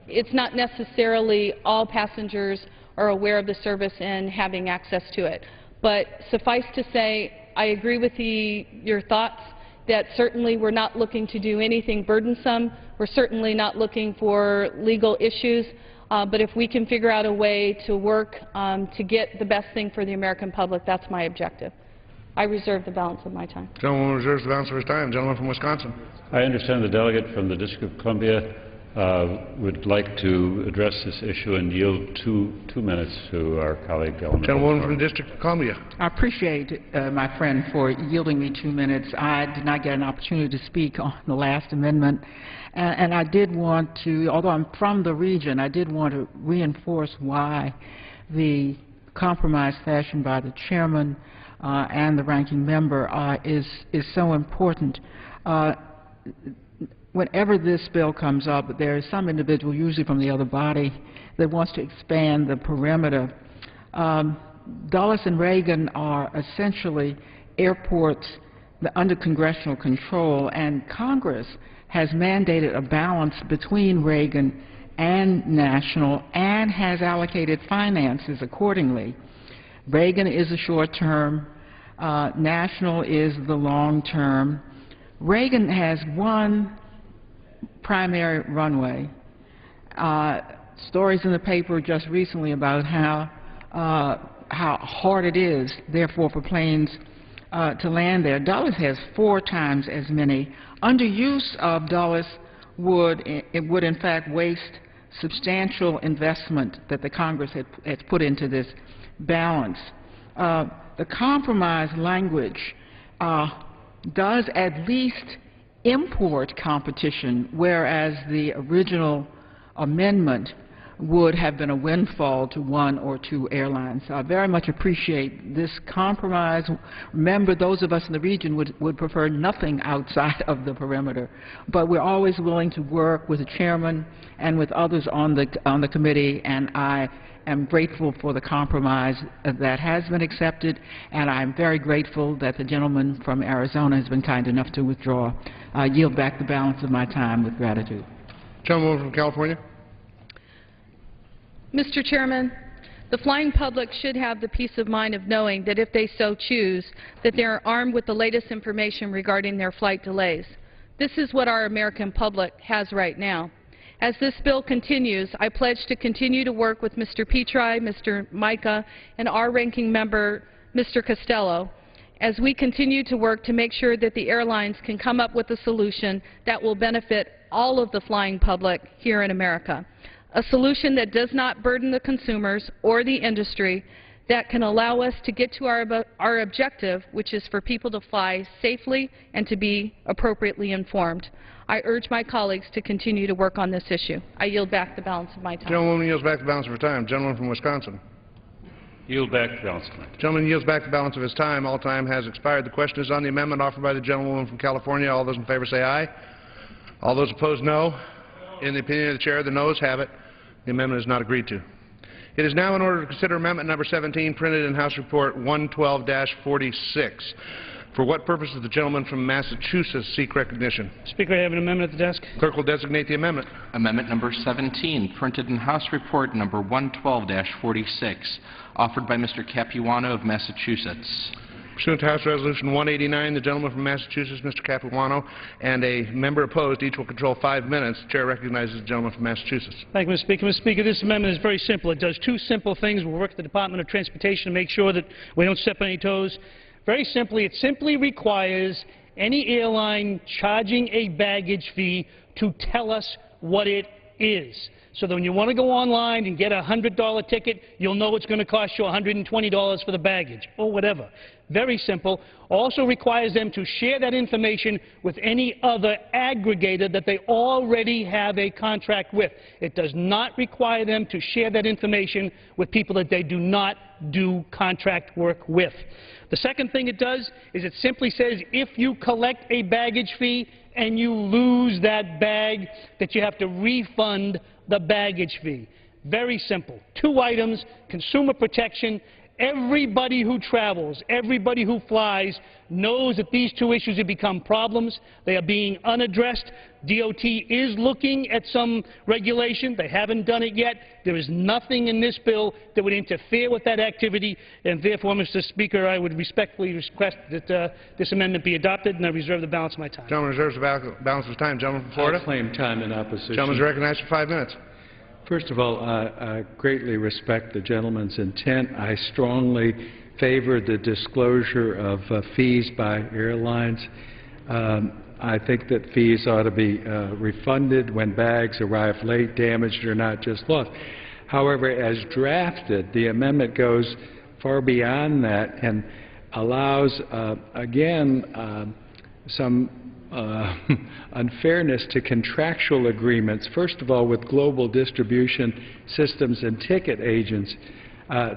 it's not necessarily all passengers are aware of the service and having access to it. But suffice to say, I agree with your thoughts that certainly we're not looking to do anything burdensome. We're certainly not looking for legal issues. But if we can figure out a way to work to get the best thing for the American public, that's my objective. I reserve the balance of my time. Gentleman reserves the balance of his time. Gentleman from Wisconsin. I understand the delegate from the District of Columbia would like to address this issue and yield two minutes to our colleague. Gentleman from the District of Columbia. I appreciate my friend for yielding me 2 minutes. I did not get an opportunity to speak on the last amendment, and I did want to, although I'm from the region, I did want to reinforce why the compromise fashioned by the chairman and the ranking member is so important. Whenever this bill comes up, there is some individual, usually from the other body, that wants to expand the perimeter. Dulles and Reagan are essentially airports under congressional control, and Congress has mandated a balance between Reagan and national and has allocated finances accordingly. Reagan is the short term, national is the long term. Reagan has one primary runway. Stories in the paper just recently about how hard it is, therefore, for planes to land there. Dulles has 4 times as many. Underuse of Dulles would in fact waste substantial investment that the Congress has put into this balance. The compromise language does at least import competition, whereas the original amendment would have been a windfall to 1 or 2 airlines. So I very much appreciate this compromise. Remember, those of us in the region would prefer nothing outside of the perimeter, but we're always willing to work with the chairman and with others on the committee, and I am grateful for the compromise that has been accepted, and I'm very grateful that the gentleman from Arizona has been kind enough to withdraw. I yield back the balance of my time with gratitude. Gentleman from California. Mr. Chairman, the flying public should have the peace of mind of knowing that if they so choose, that they are armed with the latest information regarding their flight delays. This is what our American public has right now. As this bill continues, I pledge to continue to work with Mr. Petri, Mr. Mica, and our ranking member, Mr. Costello, as we continue to work to make sure that the airlines can come up with a solution that will benefit all of the flying public here in America. A solution that does not burden the consumers or the industry, that can allow us to get to our objective, which is for people to fly safely and to be appropriately informed. I urge my colleagues to continue to work on this issue. I yield back the balance of my time. Gentlewoman yields back the balance of her time. Gentleman from Wisconsin. Yield back the balance of my time. Gentleman yields back the balance of his time. All time has expired. The question is on the amendment offered by the gentlewoman from California. All those in favor say aye. All those opposed, no. In the opinion of the chair, the noes have it. The amendment is not agreed to. It is now in order to consider amendment number 17, printed in House Report 112-46. For what purpose does the gentleman from Massachusetts seek recognition? Speaker, I have an amendment at the desk. Clerk will designate the amendment. Amendment number 17, printed in House Report number 112-46, offered by Mr. Capuano of Massachusetts. Pursuant to House Resolution 189, the gentleman from Massachusetts, Mr. Capuano, and a member opposed, each will control 5 minutes. The chair recognizes the gentleman from Massachusetts. Thank you, Mr. Speaker. Mr. Speaker, this amendment is very simple. It does 2 simple things. We'll work with the Department of Transportation to make sure that we don't step on any toes. Very simply, it simply requires any airline charging a baggage fee to tell us what it is. So that when you want to go online and get a $100 ticket, you'll know it's going to cost you $120 for the baggage, or whatever. Very simple. Also requires them to share that information with any other aggregator that they already have a contract with. It does not require them to share that information with people that they do not do contract work with. The second thing it does is it simply says if you collect a baggage fee and you lose that bag, that you have to refund the baggage fee. Very simple. 2 items, consumer protection. Everybody who travels, everybody who flies knows that these 2 issues have become problems. They are being unaddressed. DOT is looking at some regulation. They haven't done it yet. There is nothing in this bill that would interfere with that activity, and therefore, Mr. Speaker, I would respectfully request that this amendment be adopted, and I reserve the balance of my time. Gentleman reserves the balance of his time. Gentleman from Florida. I claim time in opposition. Gentleman is recognized for 5 minutes. First of all, I greatly respect the gentleman's intent. I strongly favor the disclosure of fees by airlines. I think that fees ought to be refunded when bags arrive late, damaged, or not just lost. However, as drafted, the amendment goes far beyond that and allows, again, some unfairness to contractual agreements. First of all, with global distribution systems and ticket agents,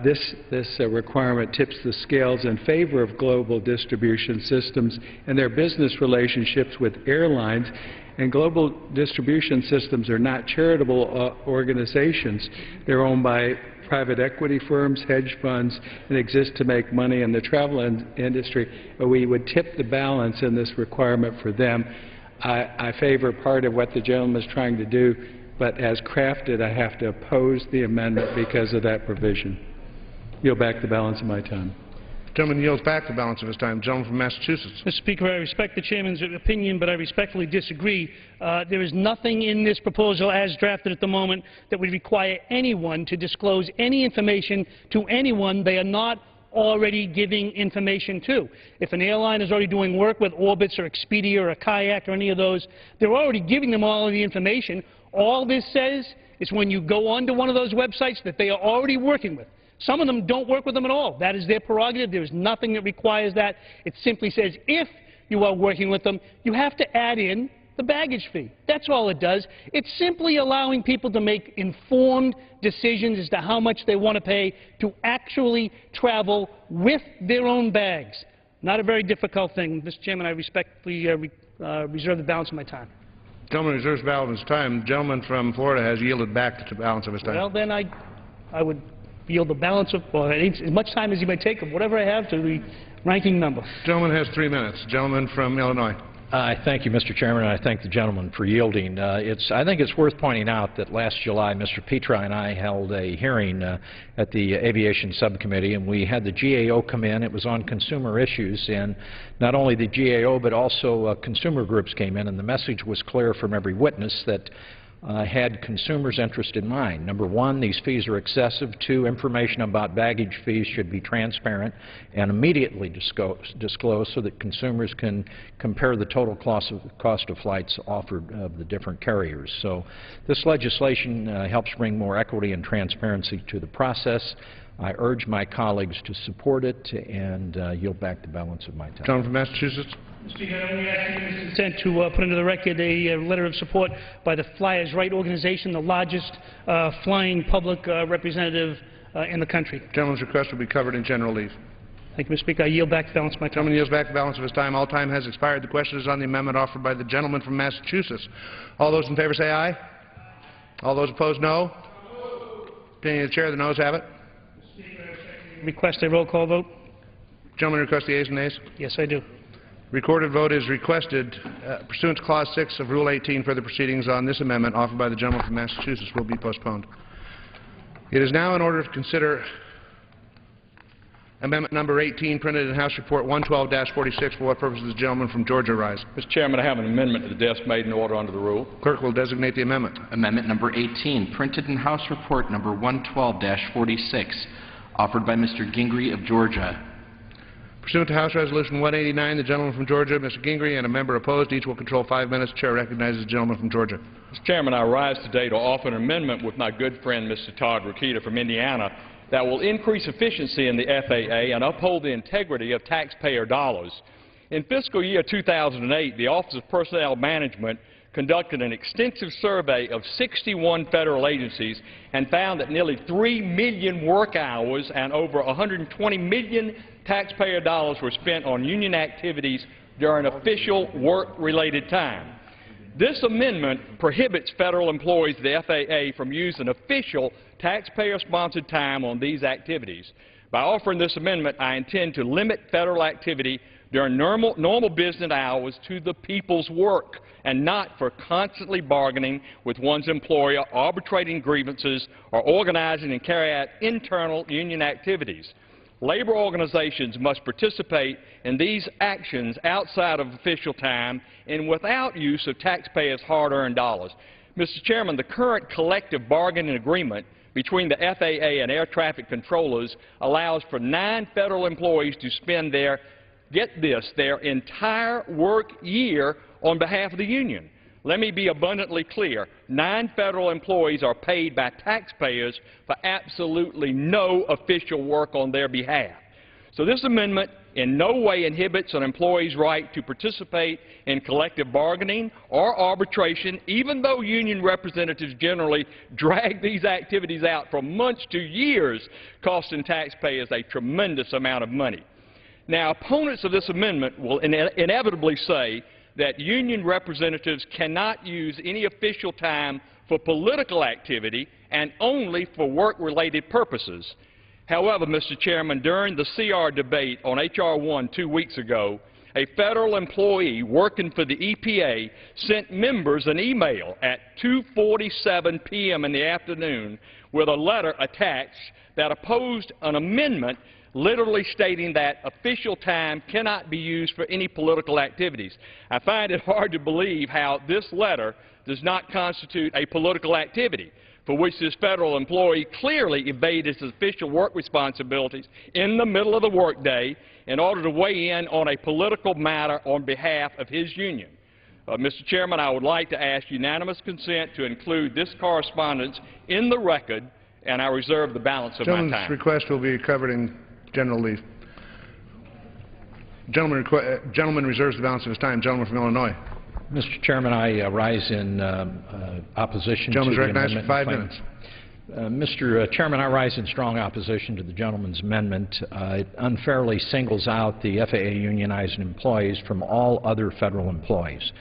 this requirement tips the scales in favor of global distribution systems and their business relationships with airlines. And global distribution systems are not charitable organizations. They're owned by private equity firms, hedge funds, and exist to make money in the travel industry. We would tip the balance in this requirement for them. I favor part of what the gentleman is trying to do, but as crafted, I have to oppose the amendment because of that provision. Yield back the balance of my time. Gentleman yields back the balance of his time. Gentleman from Massachusetts. Mr. Speaker, I respect the chairman's opinion, but I respectfully disagree. There is nothing in this proposal as drafted at the moment that would require anyone to disclose any information to anyone they are not already giving information to. If an airline is already doing work with Orbitz or Expedia or a Kayak or any of those, they're already giving them all of the information. All this says is when you go onto one of those websites that they are already working with. Some of them don't work with them at all. That is their prerogative. There is nothing that requires that. It simply says if you are working with them, you have to add in the baggage fee. That's all it does. It's simply allowing people to make informed decisions as to how much they want to pay to actually travel with their own bags. Not a very difficult thing. Mr. Chairman, I respectfully reserve the balance of my time. Gentleman reserves the balance of his time. The gentleman from Florida has yielded back the balance of his time. Well, then I would yield the balance of, well, as much time as you may take of whatever I have to the ranking member. Gentleman has 3 minutes. Gentleman from Illinois. I thank you, Mr. Chairman, and I thank the gentleman for yielding. I think it's worth pointing out that last July, Mr. Petri and I held a hearing at the Aviation Subcommittee, and we had the GAO come in. It was on consumer issues, and not only the GAO, but also consumer groups came in, and the message was clear from every witness that had consumers' interest in mind. Number one, these fees are excessive. Two, information about baggage fees should be transparent and immediately disclosed so that consumers can compare the total cost of flights offered of the different carriers. So this legislation helps bring more equity and transparency to the process. I urge my colleagues to support it and yield back the balance of my time. Gentleman from Massachusetts. Mr. Speaker, I only ask unanimous consent to put into the record a letter of support by the Flyers Right organization, the largest flying public representative in the country. Gentleman's request will be covered in general leave. Thank you, Mr. Speaker. I yield back the balance of my time. Gentleman yields back the balance of his time. All time has expired. The question is on the amendment offered by the gentleman from Massachusetts. All those in favor say aye. All those opposed, no. Opinion of the chair, the noes have it. Request a roll call vote. Gentleman requests the ayes and nays. Yes, I do. Recorded vote is requested pursuant to Clause 6 of Rule 18. Further proceedings on this amendment offered by the gentleman from Massachusetts will be postponed. It is now in order to consider Amendment number 18, printed in House Report 112-46. For what purpose does the gentleman from Georgia rise? Mr. Chairman, I have an amendment to the desk made in order under the rule. Clerk will designate the amendment. Amendment number 18, printed in House Report number 112-46, offered by Mr. Gingrey of Georgia. Pursuant to House Resolution 189, the gentleman from Georgia, Mr. Gingrey, and a member opposed, each will control 5 minutes. Chair recognizes the gentleman from Georgia. Mr. Chairman, I rise today to offer an amendment with my good friend, Mr. Todd Rokita from Indiana, that will increase efficiency in the FAA and uphold the integrity of taxpayer dollars. In fiscal year 2008, the Office of Personnel Management conducted an extensive survey of 61 federal agencies and found that nearly 3 million work hours and over 120 million taxpayer dollars were spent on union activities during official work-related time. This amendment prohibits federal employees of the FAA from using official taxpayer-sponsored time on these activities. By offering this amendment, I intend to limit federal activity during normal business hours to the people's work and not for constantly bargaining with one's employer, arbitrating grievances, or organizing and carry out internal union activities. Labor organizations must participate in these actions outside of official time and without use of taxpayers' hard-earned dollars. Mr. Chairman, the current collective bargaining agreement between the FAA and air traffic controllers allows for 9 federal employees to spend their, get this, their entire work year on behalf of the union. Let me be abundantly clear. 9 federal employees are paid by taxpayers for absolutely no official work on their behalf. So this amendment in no way inhibits an employee's right to participate in collective bargaining or arbitration, even though union representatives generally drag these activities out for months to years, costing taxpayers a tremendous amount of money. Now, opponents of this amendment will inevitably say that union representatives cannot use any official time for political activity and only for work-related purposes. However, Mr. Chairman, during the CR debate on H.R. 1 2 weeks ago, a federal employee working for the EPA sent members an email at 2:47 p.m. in the afternoon with a letter attached that opposed an amendment literally stating that official time cannot be used for any political activities. I find it hard to believe how this letter does not constitute a political activity for which this federal employee clearly evaded his official work responsibilities in the middle of the workday in order to weigh in on a political matter on behalf of his union. Mr. Chairman, I would like to ask unanimous consent to include this correspondence in the record, and I reserve the balance of my time. Gentleman's request will be covered in general leave. Gentleman reserves the balance of his time. Gentleman from Illinois. Mr. Chairman, I rise in opposition to the amendment. Gentleman is recognized for 5 minutes. Mr. Chairman, I rise in strong opposition to the gentleman's amendment. It unfairly singles out the FAA unionized employees from all other federal employees.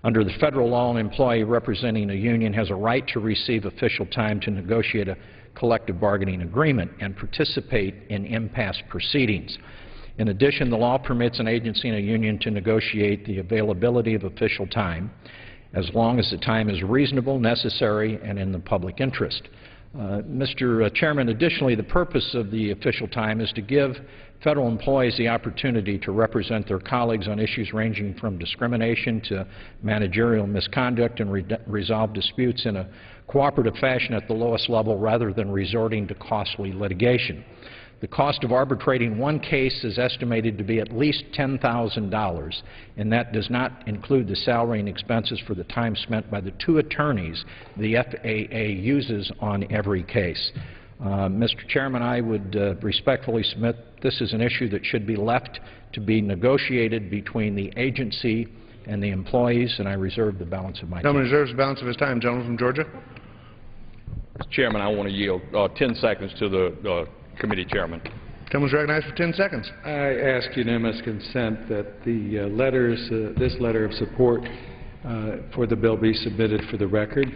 Under the federal law, an employee representing a union has a right to receive official time to negotiate a collective bargaining agreement and participate in impasse proceedings. In addition, the law permits an agency and a union to negotiate the availability of official time as long as the time is reasonable, necessary, and in the public interest. Mr. Chairman, additionally, the purpose of the official time is to give federal employees the opportunity to represent their colleagues on issues ranging from discrimination to managerial misconduct and resolve disputes in a cooperative fashion at the lowest level rather than resorting to costly litigation. The cost of arbitrating one case is estimated to be at least $10,000, and that does not include the salary and expenses for the time spent by the 2 attorneys the FAA uses on every case. Mr. Chairman, I would respectfully submit this is an issue that should be left to be negotiated between the agency and the employees, and I reserve the balance of my time. Gentleman reserves the balance of his time. Gentleman from Georgia. Mr. Chairman, I want to yield 10 seconds to the committee chairman. Gentleman is recognized for 10 seconds. I ask unanimous consent that the this letter of support for the bill be submitted for the record.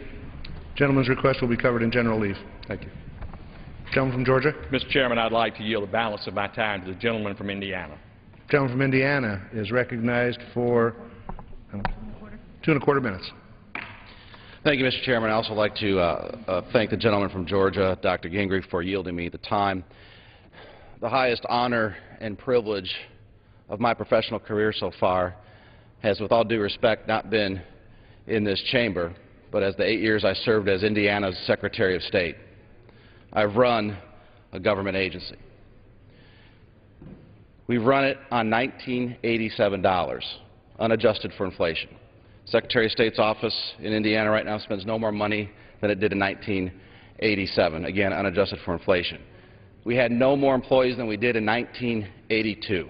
Gentleman's request will be covered in general leave. Thank you. Gentleman from Georgia. Mr. Chairman, I'd like to yield the balance of my time to the gentleman from Indiana. Gentleman from Indiana is recognized for 2¼ minutes. Thank you, Mr. Chairman. I also like to thank the gentleman from Georgia, Dr. Gingrich, for yielding me the time. The highest honor and privilege of my professional career so far has, with all due respect, not been in this chamber, but as the 8 years I served as Indiana's Secretary of State. I've run a government agency. We've run it on $1987, unadjusted for inflation. Secretary of State's office in Indiana right now spends no more money than it did in 1987, again, unadjusted for inflation. We had no more employees than we did in 1982.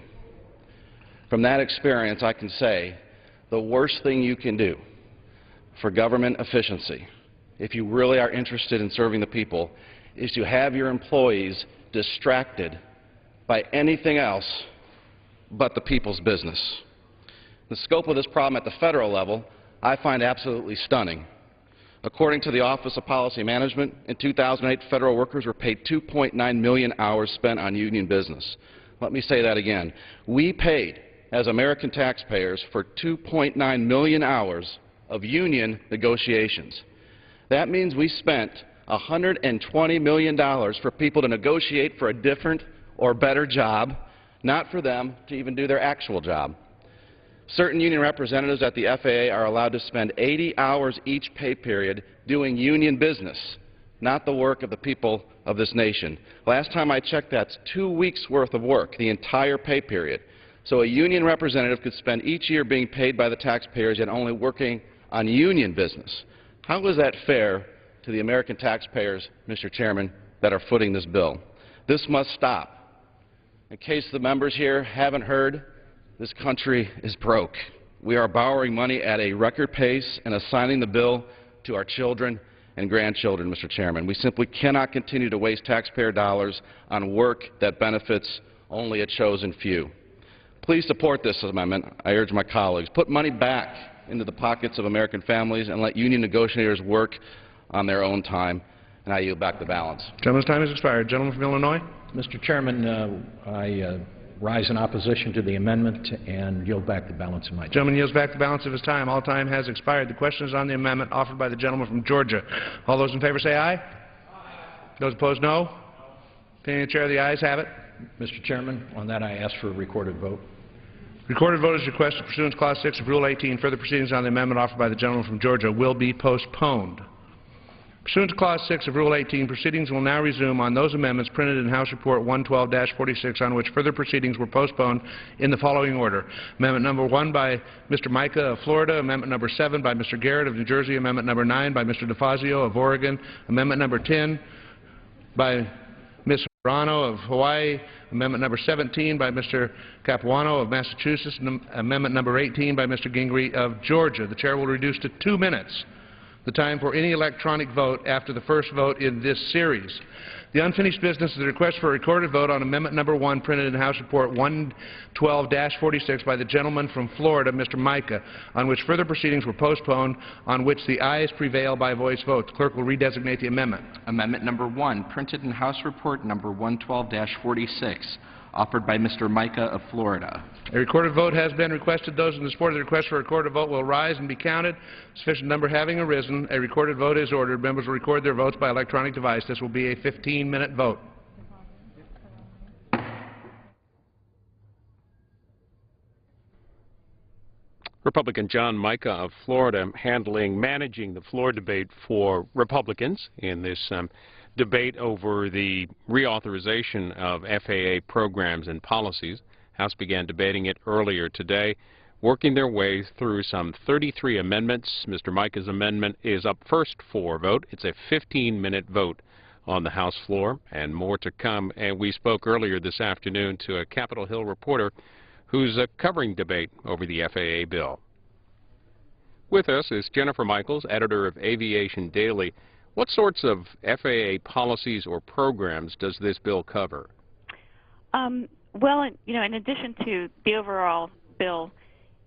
From that experience, I can say the worst thing you can do for government efficiency, if you really are interested in serving the people, is to have your employees distracted by anything else but the people's business. The scope of this problem at the federal level I find absolutely stunning. According to the Office of Policy Management, in 2008, federal workers were paid 2.9 million hours spent on union business. Let me say that again. We paid, as American taxpayers, for 2.9 million hours of union negotiations. That means we spent $120 million for people to negotiate for a different or better job, not for them to even do their actual job. Certain union representatives at the FAA are allowed to spend 80 hours each pay period doing union business, not the work of the people of this nation. Last time I checked, that's 2 weeks' worth of work, the entire pay period. So a union representative could spend each year being paid by the taxpayers and only working on union business. How is that fair to the American taxpayers, Mr. Chairman, that are footing this bill? This must stop. In case the members here haven't heard, this country is broke. We are borrowing money at a record pace and assigning the bill to our children and grandchildren, Mr. Chairman. We simply cannot continue to waste taxpayer dollars on work that benefits only a chosen few. Please support this amendment. I urge my colleagues. Put money back into the pockets of American families and let union negotiators work on their own time. And I yield back the balance. Gentleman's time has expired. Gentleman from Illinois. Mr. Chairman, I rise in opposition to the amendment and yield back the balance of my time. Gentleman yields back the balance of his time. All time has expired. The question is on the amendment offered by the gentleman from Georgia. All those in favor say aye. Those opposed, no. Opinion of the chair, the ayes have it. Mr. Chairman, on that I ask for a recorded vote. Recorded vote is requested pursuant to Clause 6 of Rule 18. Further proceedings on the amendment offered by the gentleman from Georgia will be postponed. Pursuant to Clause 6 of Rule 18, proceedings will now resume on those amendments printed in House Report 112-46 on which further proceedings were postponed in the following order. Amendment number 1 by Mr. Mica of Florida, Amendment number 7 by Mr. Garrett of New Jersey, Amendment number 9 by Mr. DeFazio of Oregon, Amendment number 10 by Ms. Hirano of Hawaii, Amendment number 17 by Mr. Capuano of Massachusetts, and Amendment number 18 by Mr. Gingrey of Georgia. The Chair will reduce to 2 minutes the time for any electronic vote after the first vote in this series. The unfinished business is the request for a recorded vote on Amendment number 1 printed in House Report 112-46 by the gentleman from Florida, Mr. Mica, on which further proceedings were postponed, on which the ayes prevail by voice vote. The clerk will redesignate the amendment. Amendment number 1, printed in House Report number 112-46, offered by Mr. Mica of Florida. A recorded vote has been requested. Those in support of the request for a recorded vote will rise and be counted. Sufficient number having arisen, a recorded vote is ordered. Members will record their votes by electronic device. This will be a 15-minute vote. Republican John Mica of Florida managing the floor debate for Republicans in this debate over the reauthorization of FAA programs and policies. House began debating it earlier today, working their way through some 33 amendments. Mr. Mica's amendment is up first for vote. It's a 15-minute vote on the House floor, and more to come. And we spoke earlier this afternoon to a Capitol Hill reporter who's covering debate over the FAA bill. With us is Jennifer Michaels, editor of Aviation Daily. What sorts of FAA policies or programs does this bill cover? Well, in addition to the overall bill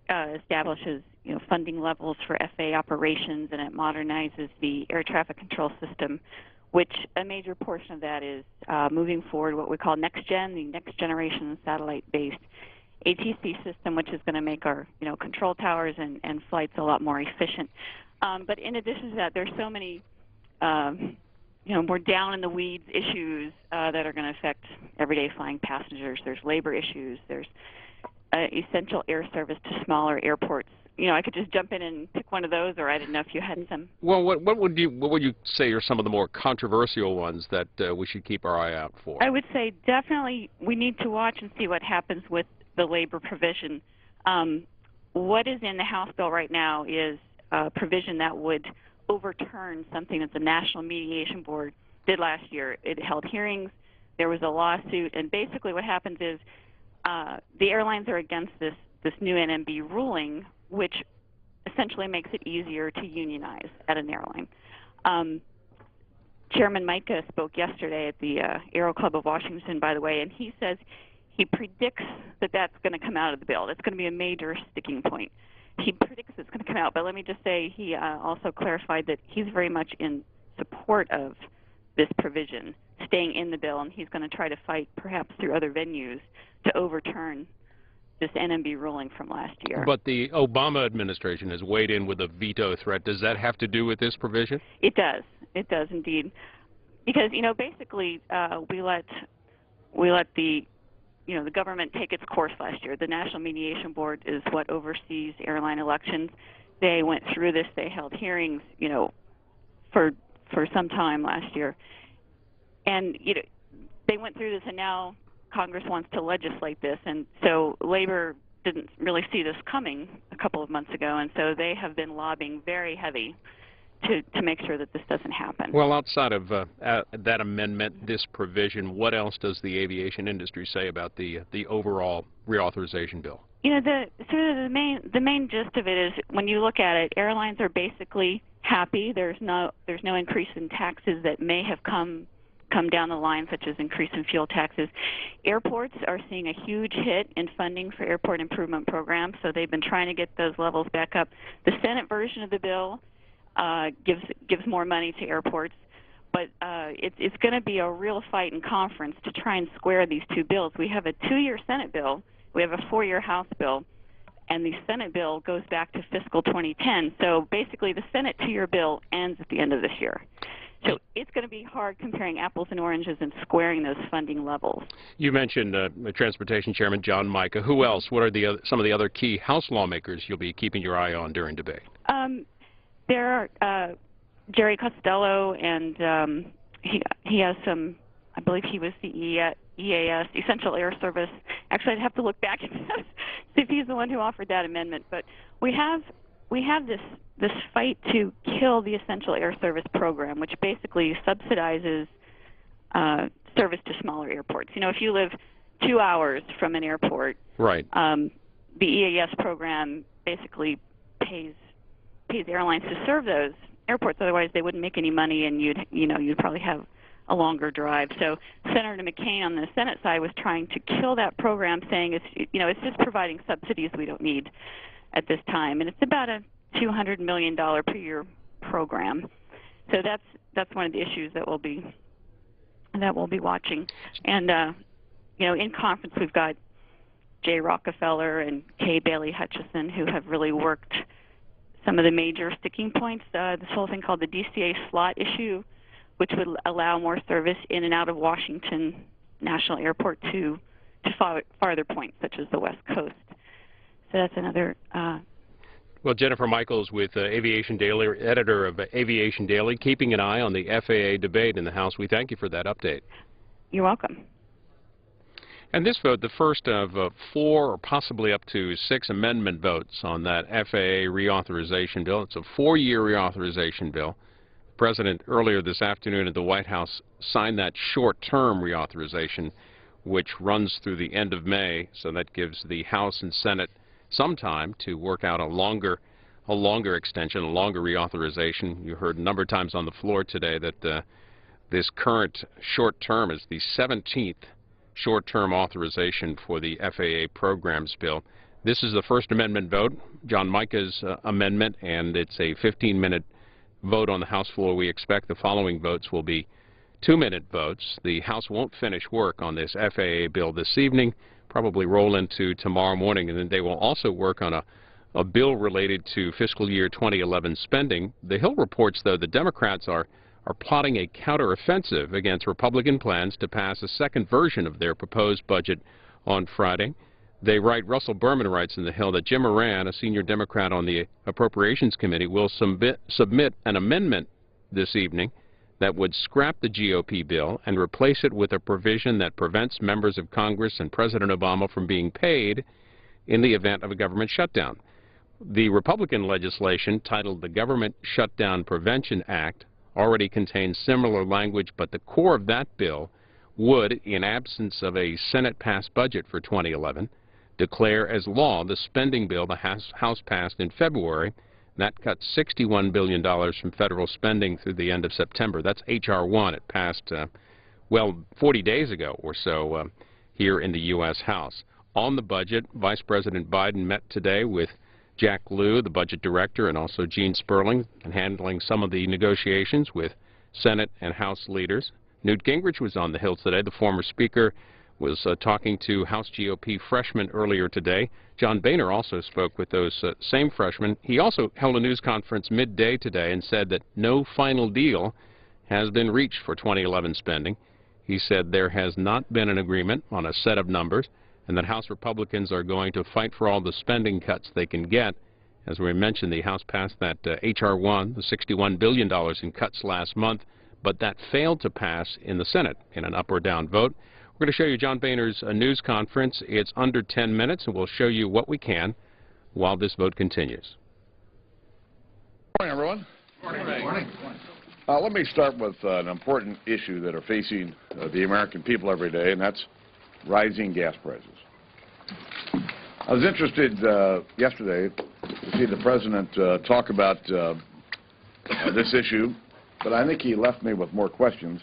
establishes, funding levels for FAA operations, and it modernizes the air traffic control system, which a major portion of that is moving forward what we call NextGen, the next generation satellite-based ATC system, which is going to make our, control towers and flights a lot more efficient. But in addition to that, there's so many more down-in-the-weeds issues that are going to affect everyday flying passengers. There's labor issues. There's essential air service to smaller airports. I could just jump in and pick one of those, or I didn't know if you had some. Well, what would you say are some of the more controversial ones that we should keep our eye out for? I would say definitely we need to watch and see what happens with the labor provision. What is in the House bill right now is a provision that would overturn something that the National Mediation Board did last year. It held hearings, there was a lawsuit, and basically what happens is the airlines are against this new NMB ruling, which essentially makes it easier to unionize at an airline. Chairman Mica spoke yesterday at the Aero Club of Washington, by the way, and he says he predicts that that's going to come out of the bill. That's going to be a major sticking point. He predicts it's going to come out, but let me just say he also clarified that he's very much in support of this provision staying in the bill, and he's going to try to fight, perhaps through other venues, to overturn this NMB ruling from last year. But the Obama administration has weighed in with a veto threat. Does that have to do with this provision? It does. It does indeed. Because, basically we let the the government take its course last year. The National Mediation Board is what oversees airline elections. They went through this. They held hearings, for some time last year. And, they went through this, and now Congress wants to legislate this. And so Labor didn't really see this coming a couple of months ago, and so they have been lobbying very heavy to make sure that this doesn't happen. Well, outside of that amendment, this provision, what else does the aviation industry say about the overall reauthorization bill? The main gist of it is, when you look at it, airlines are basically happy. There's no increase in taxes that may have come down the line, such as increase in fuel taxes. Airports are seeing a huge hit in funding for airport improvement programs, so they've been trying to get those levels back up. The Senate version of the bill gives more money to airports, but it's going to be a real fight in conference to try and square these two bills. We have a 2-year Senate bill, we have a 4-year House bill, and the Senate bill goes back to fiscal 2010. So basically the Senate 2-year bill ends at the end of this year. So it's going to be hard comparing apples and oranges and squaring those funding levels. You mentioned Transportation Chairman John Mica. Who else? What are some of the other key House lawmakers you'll be keeping your eye on during debate? There are Jerry Costello, and he has some, I believe he was the EAS, Essential Air Service. Actually, I'd have to look back and see if he's the one who offered that amendment. But we have this fight to kill the Essential Air Service program, which basically subsidizes service to smaller airports. You know, if you live 2 hours from an airport, right, the EAS program basically pays airlines to serve those airports. Otherwise, they wouldn't make any money, and you'd probably have a longer drive. So Senator McCain on the Senate side was trying to kill that program, saying it's just providing subsidies we don't need at this time, and it's about a $200 million per year program. So that's one of the issues that we'll be watching. And in conference we've got Jay Rockefeller and Kay Bailey Hutchison, who have really worked some of the major sticking points. This whole thing called the DCA slot issue, which would allow more service in and out of Washington National Airport to farther points, such as the West Coast. So that's another. Well, Jennifer Michaels with Aviation Daily, editor of Aviation Daily, keeping an eye on the FAA debate in the House. We thank you for that update. You're welcome. And this vote, the first of 4 or possibly up to 6 amendment votes on that FAA reauthorization bill. It's a 4-year reauthorization bill. The President earlier this afternoon at the White House signed that short-term reauthorization, which runs through the end of May, so that gives the House and Senate some time to work out a longer extension, a longer reauthorization. You heard a number of times on the floor today that this current short-term is the 17th short-term authorization for the FAA programs bill. This is the first amendment vote, John Mica's amendment, and it's a 15-minute vote on the House floor. We expect the following votes will be 2-minute votes. The House won't finish work on this FAA bill this evening, probably roll into tomorrow morning, and then they will also work on a bill related to fiscal year 2011 spending. The Hill reports, though, the Democrats are plotting a counteroffensive against Republican plans to pass a second version of their proposed budget on Friday. They write, Russell Berman writes in the Hill that Jim Moran, a senior Democrat on the Appropriations Committee, will submit an amendment this evening that would scrap the GOP bill and replace it with a provision that prevents members of Congress and President Obama from being paid in the event of a government shutdown. The Republican legislation, titled the Government Shutdown Prevention Act, already contains similar language, but the core of that bill would, in absence of a Senate-passed budget for 2011, declare as law the spending bill the House passed in February. That cuts $61 billion from federal spending through the end of September. That's H.R. 1. It passed, 40 days ago or so here in the U.S. House. On the budget, Vice President Biden met today with Jack Lew, the budget director, and also Gene Sperling, and handling some of the negotiations with Senate and House leaders. Newt Gingrich was on the Hill today. The former speaker was talking to House GOP freshmen earlier today. John Boehner also spoke with those same freshmen. He also held a news conference midday today and said that no final deal has been reached for 2011 spending. He said there has not been an agreement on a set of numbers, and that House Republicans are going to fight for all the spending cuts they can get. As we mentioned, the House passed that H.R. 1, the $61 billion in cuts last month, but that failed to pass in the Senate in an up or down vote. We're going to show you John Boehner's news conference. It's under 10 minutes, and we'll show you what we can while this vote continues. Good morning, everyone. Good morning. Let me start with an important issue that are facing the American people every day, and that's rising gas prices. I was interested yesterday to see the President talk about this issue, but I think he left me with more questions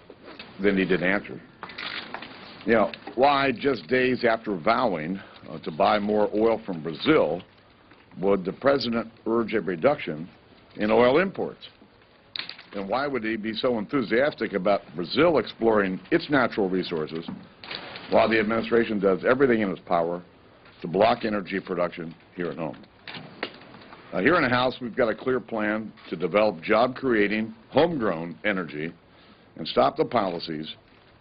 than he did answer. You know, why just days after vowing to buy more oil from Brazil would the President urge a reduction in oil imports? And why would he be so enthusiastic about Brazil exploring its natural resources while the administration does everything in its power to block energy production here at home? Here in the House, we've got a clear plan to develop job-creating, homegrown energy and stop the policies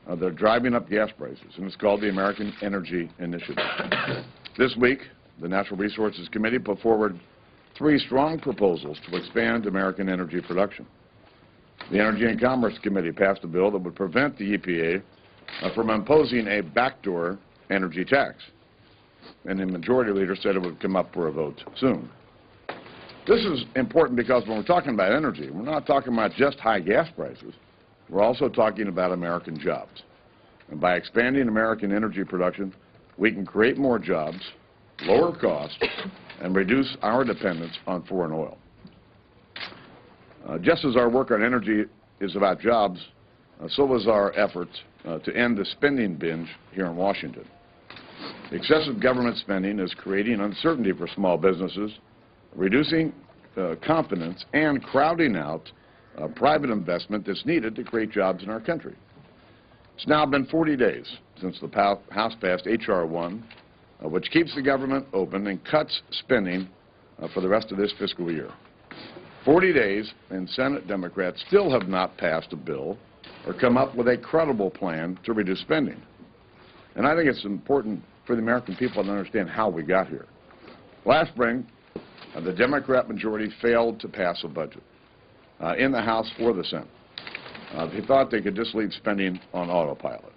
that are driving up gas prices, and it's called the American Energy Initiative. This week, the Natural Resources Committee put forward 3 strong proposals to expand American energy production. The Energy and Commerce Committee passed a bill that would prevent the EPA from imposing a backdoor energy tax, and the majority leader said it would come up for a vote soon. This is important because when we're talking about energy, we're not talking about just high gas prices. We're also talking about American jobs. And by expanding American energy production, we can create more jobs, lower costs, and reduce our dependence on foreign oil. Just as our work on energy is about jobs, so is our efforts to end the spending binge here in Washington. Excessive government spending is creating uncertainty for small businesses, reducing confidence, and crowding out private investment that's needed to create jobs in our country. It's now been 40 days since the House passed H.R. 1, which keeps the government open and cuts spending for the rest of this fiscal year. 40 days, and Senate Democrats still have not passed a bill or come up with a credible plan to reduce spending. And I think it's important for the American people to understand how we got here. Last spring, the Democrat majority failed to pass a budget in the House or the Senate. They thought they could just leave spending on autopilot.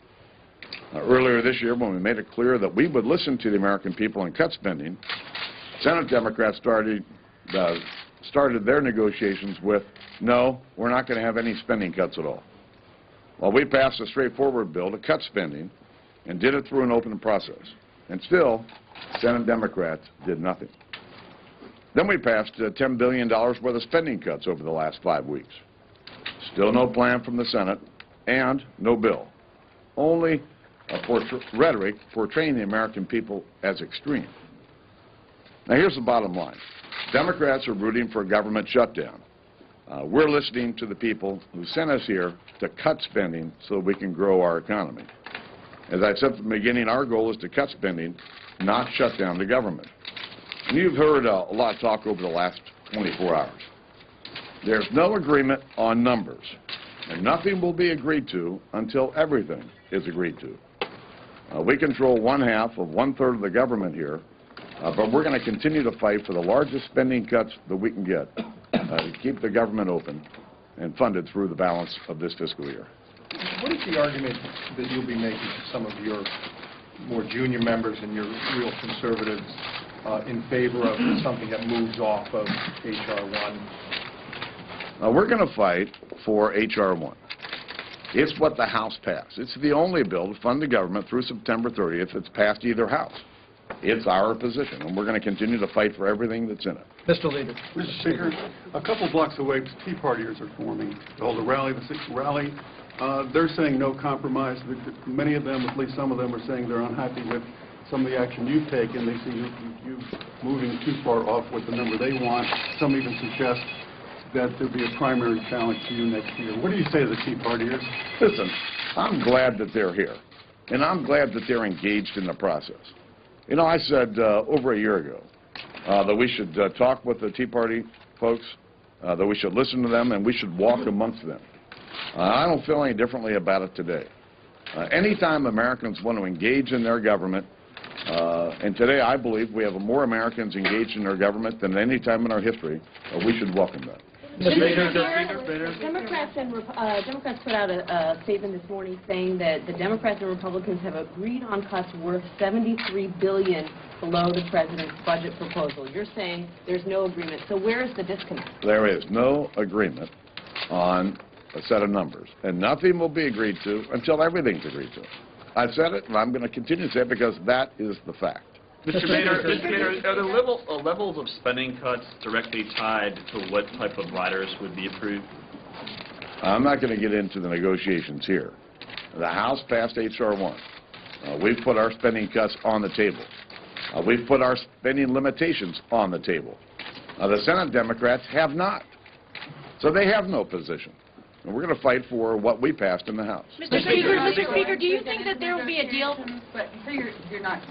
Earlier this year, when we made it clear that we would listen to the American people and cut spending, Senate Democrats started their negotiations with, no, we're not going to have any spending cuts at all. Well, we passed a straightforward bill to cut spending and did it through an open process. And still, Senate Democrats did nothing. Then we passed $10 billion worth of spending cuts over the last 5 weeks. Still no plan from the Senate and no bill. Only rhetoric portraying the American people as extreme. Now here's the bottom line. Democrats are rooting for a government shutdown. We're listening to the people who sent us here to cut spending so we can grow our economy. As I said from the beginning, our goal is to cut spending, not shut down the government. And you've heard a lot of talk over the last 24 hours. There's no agreement on numbers, and nothing will be agreed to until everything is agreed to. We control 1/2 of 1/3 of the government here, but we're going to continue to fight for the largest spending cuts that we can get to keep the government open and funded through the balance of this fiscal year. What is the argument that you'll be making to some of your more junior members and your real conservatives in favor of something that moves off of H.R. 1? We're going to fight for H.R. 1. It's what the House passed. It's the only bill to fund the government through September 30th that's passed either house. It's our position, and we're going to continue to fight for everything that's in it. Mr. Leader. Mr. Speaker, a couple blocks away, Tea Partiers are forming to hold a rally, the 6th rally. They're saying no compromise. Many of them, at least some of them, are saying they're unhappy with some of the action you've taken. They see you moving too far off with the number they want. Some even suggest that there'll be a primary challenge to you next year. What do you say to the Tea Partiers? Listen, I'm glad that they're here, and I'm glad that they're engaged in the process. You know, I said over a year ago that we should talk with the Tea Party folks, that we should listen to them, and we should walk amongst them. I don't feel any differently about it today. Anytime Americans want to engage in their government, and today I believe we have more Americans engaged in their government than any time in our history, we should welcome that. Democrats put out a statement this morning saying that the Democrats and Republicans have agreed on cuts worth $73 billion below the president's budget proposal. You're saying there's no agreement. So where is the disconnect? There is no agreement on a set of numbers, and nothing will be agreed to until everything's agreed to. I've said it, and I'm going to continue to say it because that is the fact. Mr. Boehner, are the levels of spending cuts directly tied to what type of riders would be approved? I'm not going to get into the negotiations here. The House passed H.R. 1. We've put our spending cuts on the table. We've put our spending limitations on the table. The Senate Democrats have not. So they have no position. And we're going to fight for what we passed in the House. Mr. Speaker, do you think that there will be a deal? But so you're not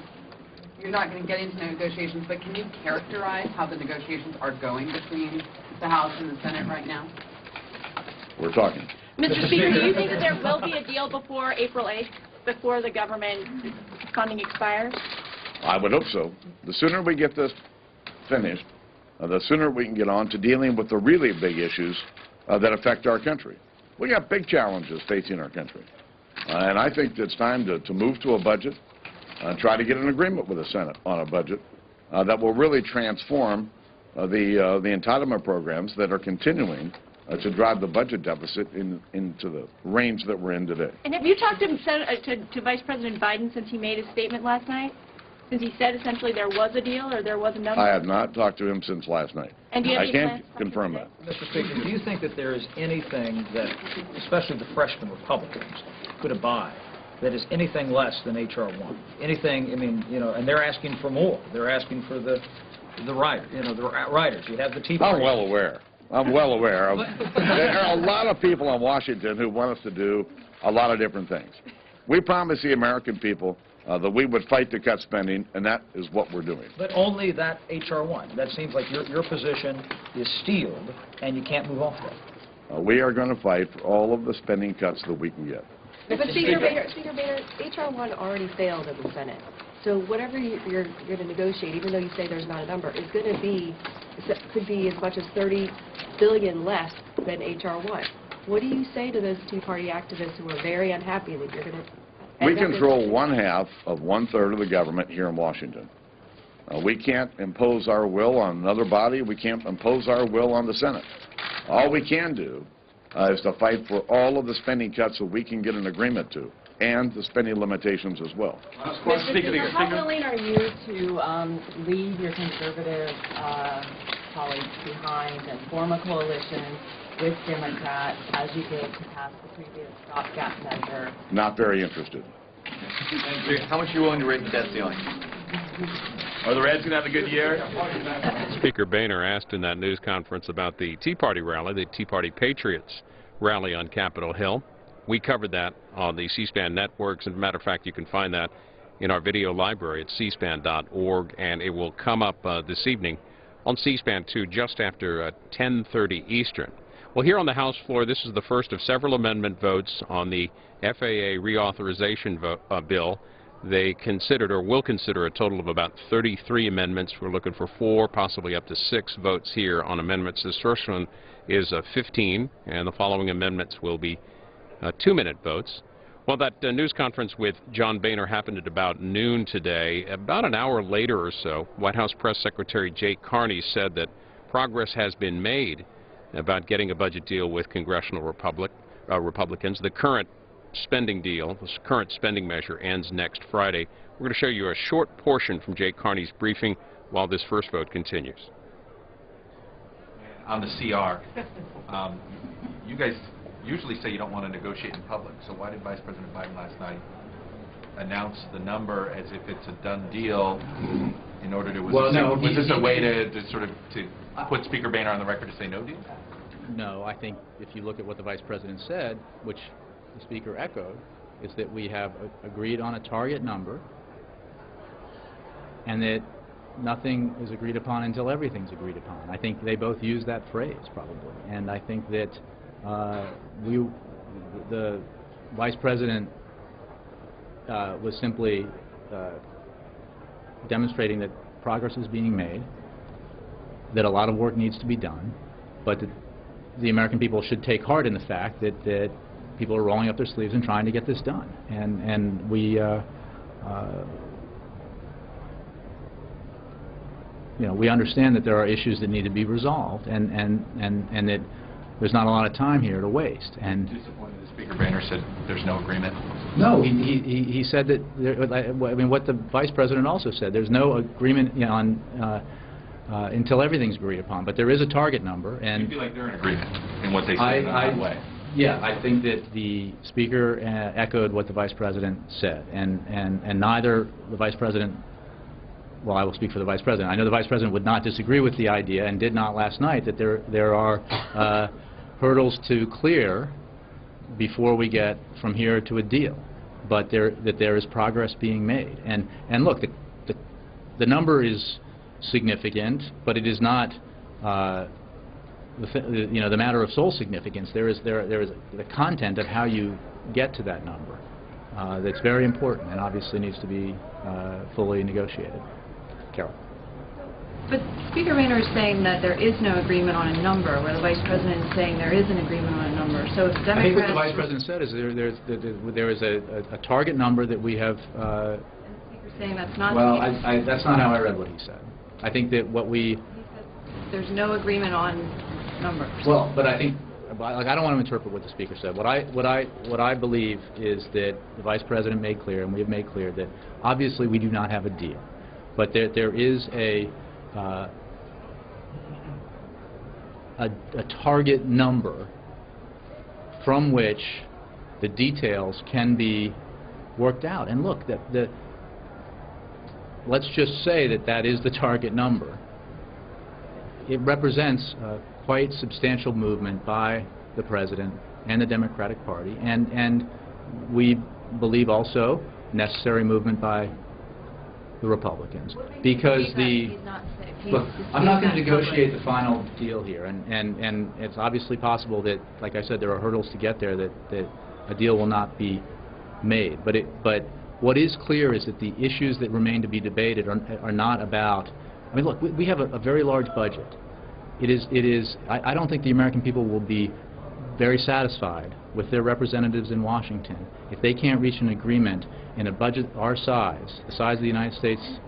going to get into negotiations, but can you characterize how the negotiations are going between the House and the Senate right now? We're talking. Mr. Speaker, do you think that there will be a deal before April 8th, before the government funding expires? I would hope so. The sooner we get this finished, the sooner we can get on to dealing with the really big issues that affect our country. We got big challenges facing our country. And I think it's time to move to a budget, try to get an agreement with the Senate on a budget that will really transform the entitlement programs that are continuing to drive the budget deficit into the range that we're in today. And have you talked to Vice President Biden since he made his statement last night? Since he said essentially there was a deal or there was a number? I have not talked to him since last night. And do you have I any can't plans to talk confirm to him that. Mr. Speaker, do you think that there is anything that, especially the freshman Republicans, could abide that is anything less than H.R. 1? Anything, I mean, you know, and they're asking for more. They're asking for the writers, you know, the writers. You have the Tea Party. I'm well aware. I'm well aware of. There are a lot of people in Washington who want us to do a lot of different things. We promised the American people that we would fight to cut spending, and that is what we're doing. But only that H.R. 1. That seems like your position is steeled, and you can't move off that. We are going to fight for all of the spending cuts that we can get. But Speaker Boehner, H.R. 1 already failed in the Senate. So whatever you're going to negotiate, even though you say there's not a number, is going to be, could be as much as $30 billion less than H.R. 1. What do you say to those Tea Party activists who are very unhappy that you're going to... We control 1/2 of 1/3 of the government here in Washington. We can't impose our will on another body. We can't impose our will on the Senate. All we can do is to fight for all of the spending cuts that we can get an agreement to, and the spending limitations as well. Mr. Speaker, how willing are you to leave your conservative colleagues behind and form a coalition with Democrats as you did to pass the previous stopgap measure? Not very interested. How much are you willing to raise the debt ceiling? Are the Reds going to have a good year? Speaker Boehner asked in that news conference about the Tea Party rally, the Tea Party Patriots rally on Capitol Hill. We covered that on the C-SPAN networks. As a matter of fact, you can find that in our video library at cspan.org, and it will come up this evening on C-SPAN 2 just after 10:30 Eastern. Well, here on the House floor, this is the first of several amendment votes on the FAA reauthorization bill. They considered or will consider a total of about 33 amendments. We're looking for 4, possibly up to 6 votes here on amendments. This first one is 15, and the following amendments will be 2-minute votes. Well, that news conference with John Boehner happened at about noon today. About an hour later or so, White House Press Secretary Jay Carney said that progress has been made about getting a budget deal with congressional Republicans. The current spending deal, this current spending measure, ends next Friday. We're going to show you a short portion from Jay Carney's briefing while this first vote continues. On the CR, you guys usually say you don't want to negotiate in public, so why did Vice President Biden last night announce the number as if it's a done deal in order to, was this a way to sort of put Speaker Boehner on the record to say no deal? No, I think if you look at what the Vice President said, which the Speaker echoed, is that we have agreed on a target number and that nothing is agreed upon until everything's agreed upon. I think they both use that phrase, probably. And I think that the Vice President was simply demonstrating that progress is being made, that a lot of work needs to be done, but that the American people should take heart in the fact that people are rolling up their sleeves and trying to get this done. And we, you know, we understand that there are issues that need to be resolved, and that there's not a lot of time here to waste. And disappointed that Speaker Boehner said there's no agreement. No, he said that. I mean, what the Vice President also said, there's no agreement, you know, on until everything's agreed upon. But there is a target number, and you feel like they're in agreement in what they said in that way. Yeah, I think that the Speaker echoed what the Vice President said, and neither the Vice President. Well, I will speak for the Vice President. I know the Vice President would not disagree with the idea, and did not last night, that there are hurdles to clear before we get from here to a deal, but that there is progress being made. And look, the number is significant, but it is not the matter of sole significance. There is the content of how you get to that number that's very important and obviously needs to be fully negotiated. Carol. But Speaker Boehner is saying that there is no agreement on a number, where the Vice President is saying there is an agreement on a number. So if Democrats... I think what the Vice President said is there is a target number that we have... and the Speaker saying that's not... Well, that's not how I read what he said. I think that what we... There's no agreement on numbers. Well, but I think... I don't want to interpret what the Speaker said. What I believe is that the Vice President made clear, and we have made clear, that obviously we do not have a deal. But there is a target number from which the details can be worked out. And look, let's just say that is the target number. It represents quite substantial movement by the President and the Democratic Party, and we believe also necessary movement by the Republicans, because look, I'm not going to negotiate the final deal here, and it's obviously possible that, like I said, there are hurdles to get there, that a deal will not be made. But what is clear is that the issues that remain to be debated are not about. I mean, look, we have a very large budget. It is. I don't think the American people will be very satisfied with their representatives in Washington if they can't reach an agreement in a budget our size, the size of the United States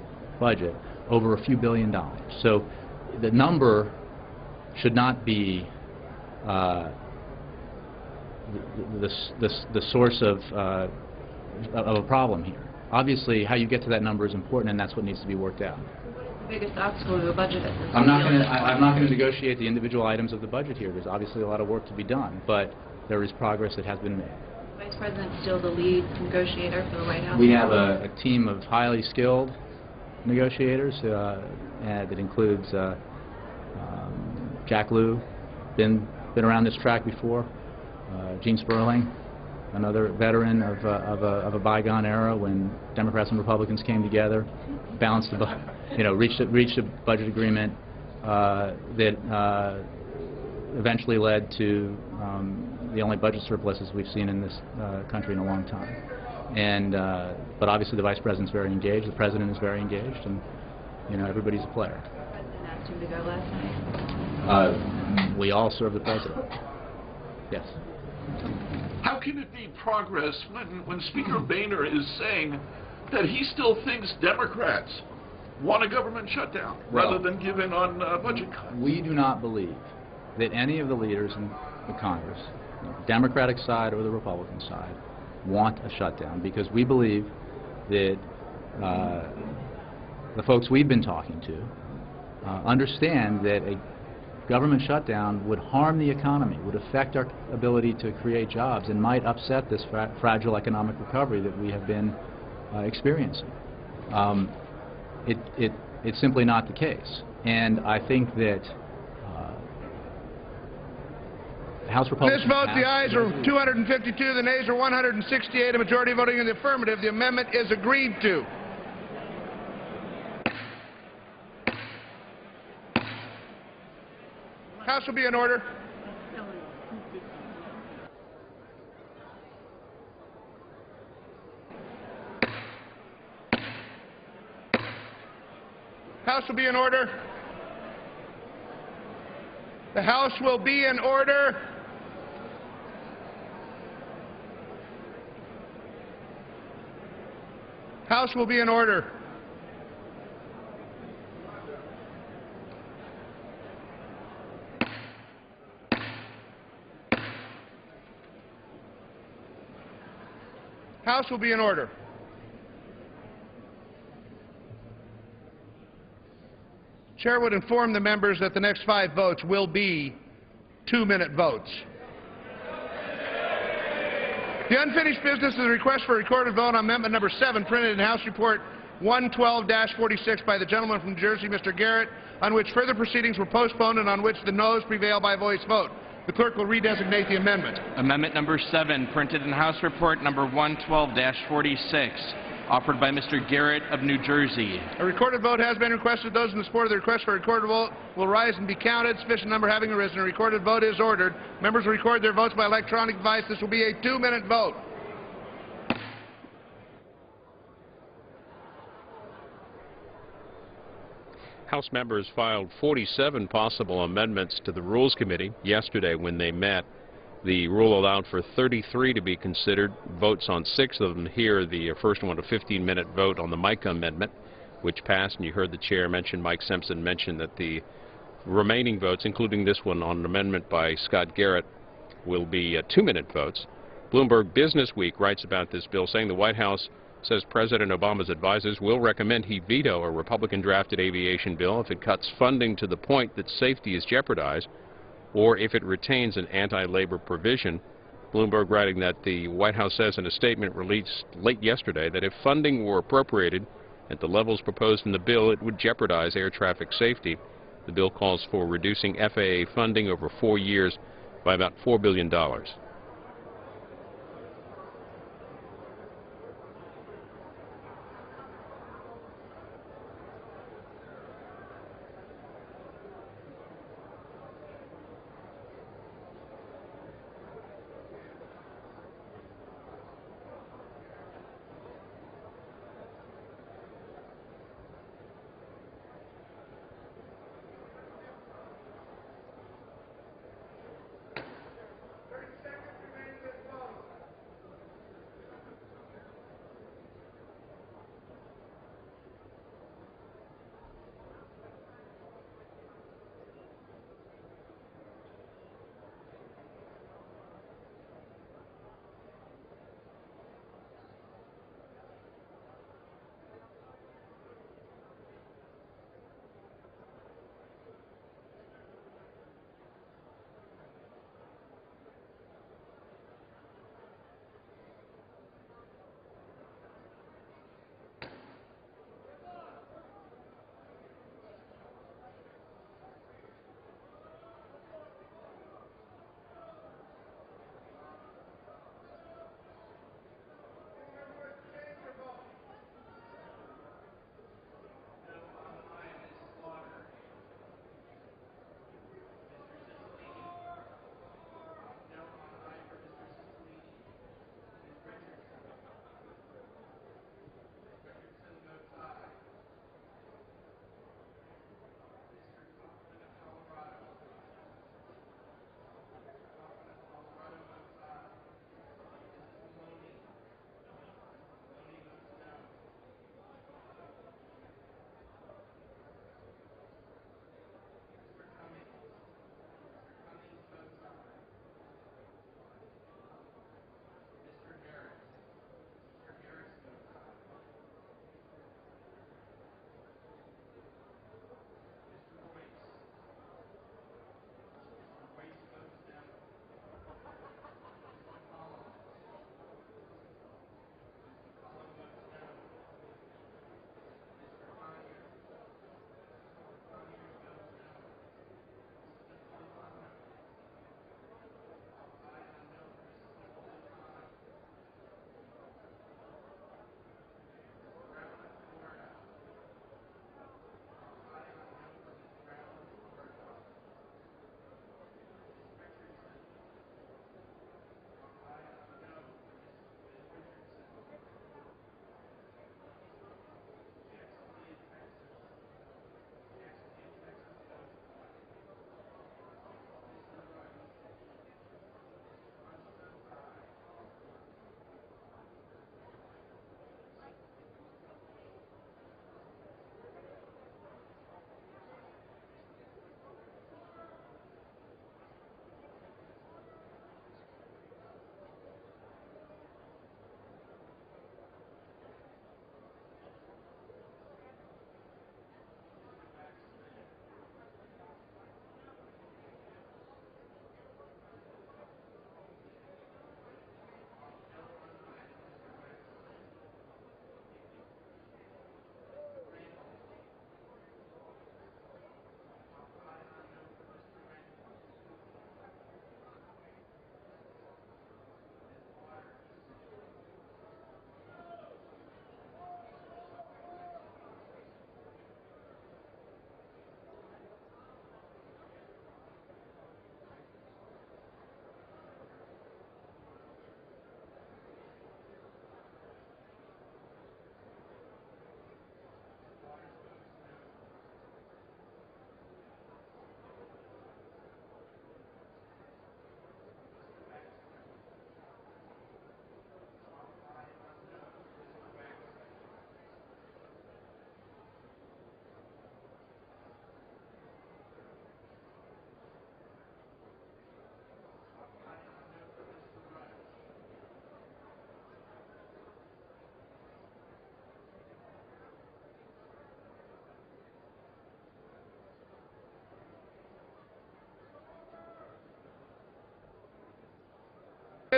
budget, over a few $1 billion. So the number should not be the source of a problem here. Obviously, how you get to that number is important, and that's what needs to be worked out. The biggest obstacle to the budget at this I'm not going to negotiate the individual items of the budget here. There's obviously a lot of work to be done, but there is progress that has been made. Vice President still the lead negotiator for the White House? We have a team of highly skilled negotiators that includes Jack Lew, been around this track before, Gene Sperling, another veteran of a bygone era when Democrats and Republicans came together, balanced the reached a budget agreement that eventually led to the only budget surpluses we've seen in this country in a long time. And but obviously the Vice President's very engaged, the President is very engaged, and everybody's a player. The President asked him to go last night. We all serve the President. Yes. How can it be progress when Speaker Boehner is saying that he still thinks Democrats want a government shutdown rather than give in on budget cuts? We do not believe that any of the leaders in the Congress, the Democratic side or the Republican side, want a shutdown, because we believe that the folks we've been talking to understand that a government shutdown would harm the economy, would affect our ability to create jobs, and might upset this fragile economic recovery that we have been experiencing. It's simply not the case. And I think that House Republicans... This vote, the ayes are 252, the nays are 168, a majority voting in the affirmative. The amendment is agreed to. House will be in order. House will be in order. The House will be in order. House will be in order. House will be in order. Chair would inform the members that the next 5 votes will be 2-minute votes. The unfinished business is a request for a recorded vote on amendment number 7, printed in House Report 112-46 by the gentleman from New Jersey, Mr. Garrett, on which further proceedings were postponed and on which the noes prevail by voice vote. The clerk will redesignate the amendment. Amendment number 7, printed in House Report number 112-46, offered by Mr. Garrett of New Jersey. A recorded vote has been requested. Those in support of the request for a recorded vote will rise and be counted. Sufficient number having arisen. A recorded vote is ordered. Members will record their votes by electronic device. This will be a 2-minute vote. House members filed 47 possible amendments to the Rules Committee yesterday when they met. The rule allowed for 33 to be considered, votes on 6 of them. Here, the first one, a 15-minute vote on the Mica amendment, which passed, and you heard the chair mention, Mike Simpson mention, that the remaining votes, including this one on an amendment by Scott Garrett, will be 2-minute votes. Bloomberg Business Week writes about this bill, saying the White House says President Obama's advisors will recommend he veto a Republican-drafted aviation bill if it cuts funding to the point that safety is jeopardized, or if it retains an anti-labor provision. Bloomberg writing that the White House says in a statement released late yesterday that if funding were appropriated at the levels proposed in the bill, it would jeopardize air traffic safety. The bill calls for reducing FAA funding over 4 years by about $4 billion.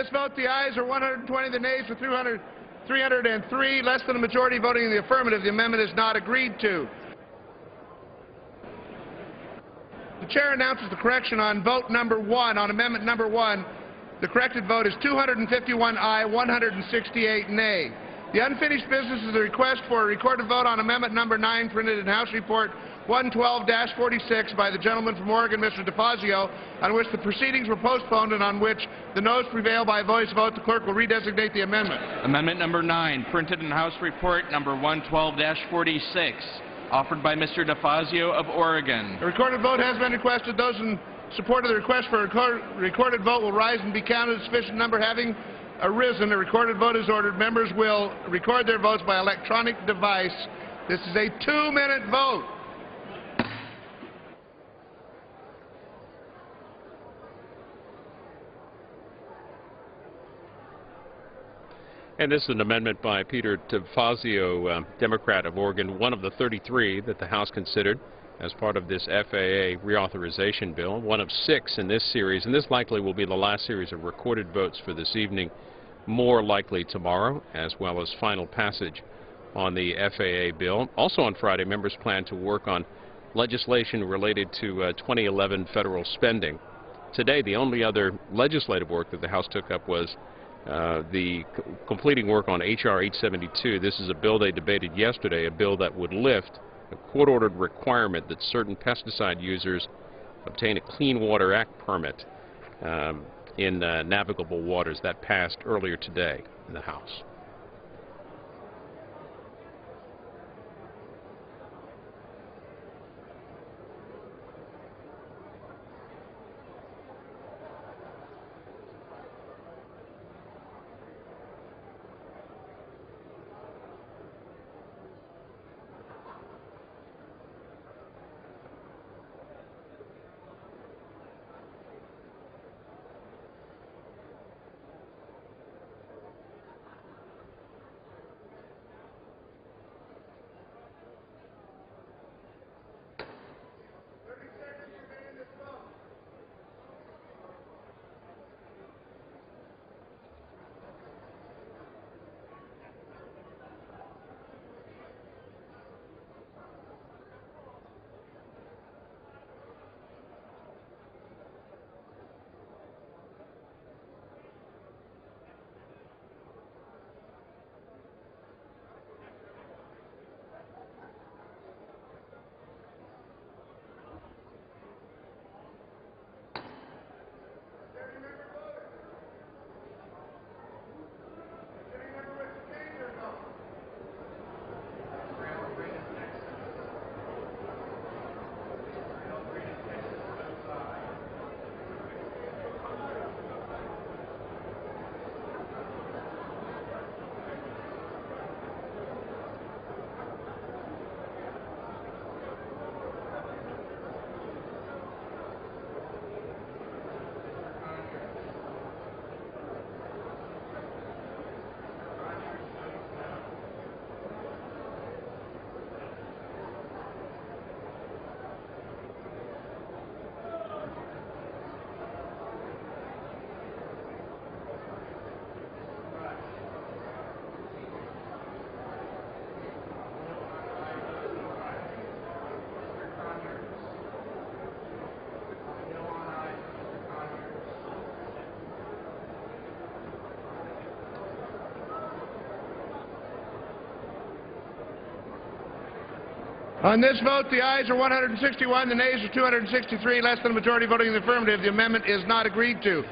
This vote, the ayes are 120, the nays are 303, less than a majority voting in the affirmative. The amendment is not agreed to. The chair announces the correction on vote number 1, on amendment number 1. The corrected vote is 251 aye, 168 nay. The unfinished business is a request for a recorded vote on amendment number 9, printed in House Report 112-46 by the gentleman from Oregon, Mr. DeFazio, on which the proceedings were postponed and on which the noes prevail by voice vote. The clerk will redesignate the amendment. Amendment number 9, printed in House Report number 112-46, offered by Mr. DeFazio of Oregon. A recorded vote has been requested. Those in support of the request for a recorded vote will rise and be counted. A sufficient number having arisen, a recorded vote is ordered. Members will record their votes by electronic device. This is a 2-minute vote. And this is an amendment by Peter DeFazio, Democrat of Oregon, one of the 33 that the House considered as part of this FAA reauthorization bill, one of 6 in this series, and this likely will be the last series of recorded votes for this evening, more likely tomorrow, as well as final passage on the FAA bill. Also on Friday, members plan to work on legislation related to 2011 federal spending. Today, the only other legislative work that the House took up was completing work on H.R. 872. This is a bill they debated yesterday, a bill that would lift a court-ordered requirement that certain pesticide users obtain a Clean Water Act permit in navigable waters. That passed earlier today in the House. On this vote, the ayes are 161, the nays are 263, less than a majority voting in the affirmative. The amendment is not agreed to.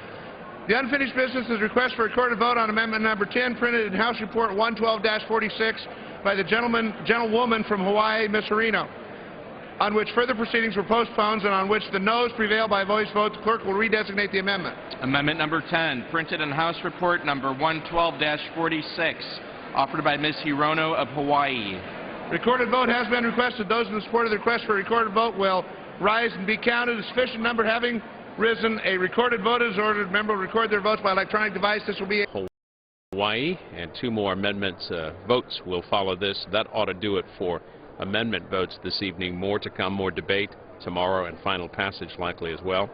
The unfinished business is a request for a recorded vote on amendment number 10, printed in House Report 112-46 by the gentlewoman from Hawaii, Ms. Harino, on which further proceedings were postponed and on which the noes prevail by voice vote. The clerk will redesignate the amendment. Amendment number 10, printed in House Report number 112-46, offered by Ms. Hirono of Hawaii. Recorded vote has been requested. Those in support of the request for a recorded vote will rise and be counted. A sufficient number having risen, a recorded vote is ordered. Member will record their votes by electronic device. This will be Hawaii, and 2 more amendments votes will follow this. That ought to do it for amendment votes this evening. More to come, more debate tomorrow, and final passage likely as well.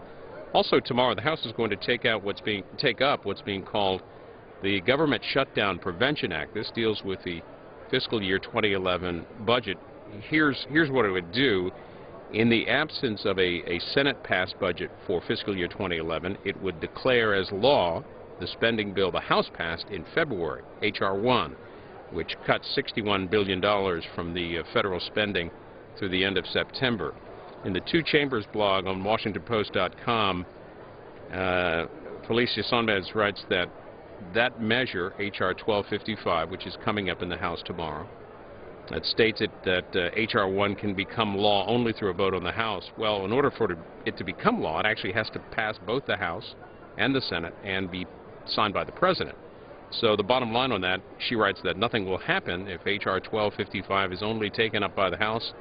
Also tomorrow, the House is going to take up what's being called the Government Shutdown Prevention Act. This deals with the fiscal year 2011 budget. Here's what it would do. In the absence of a Senate-passed budget for fiscal year 2011, it would declare as law the spending bill the House passed in February, H.R. 1, which cuts $61 billion from the federal spending through the end of September. In the Two Chambers blog on WashingtonPost.com, Felicia Sonmez writes that measure, H.R. 1255, which is coming up in the House tomorrow, that states that H.R. 1 can become law only through a vote on the House. Well, in order for it to become law, it actually has to pass both the House and the Senate and be signed by the President. So the bottom line on that, she writes that nothing will happen if H.R. 1255 is only taken up by the House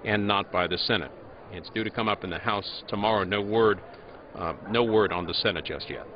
and not by the Senate. It's due to come up in the House tomorrow. No word on the Senate just yet.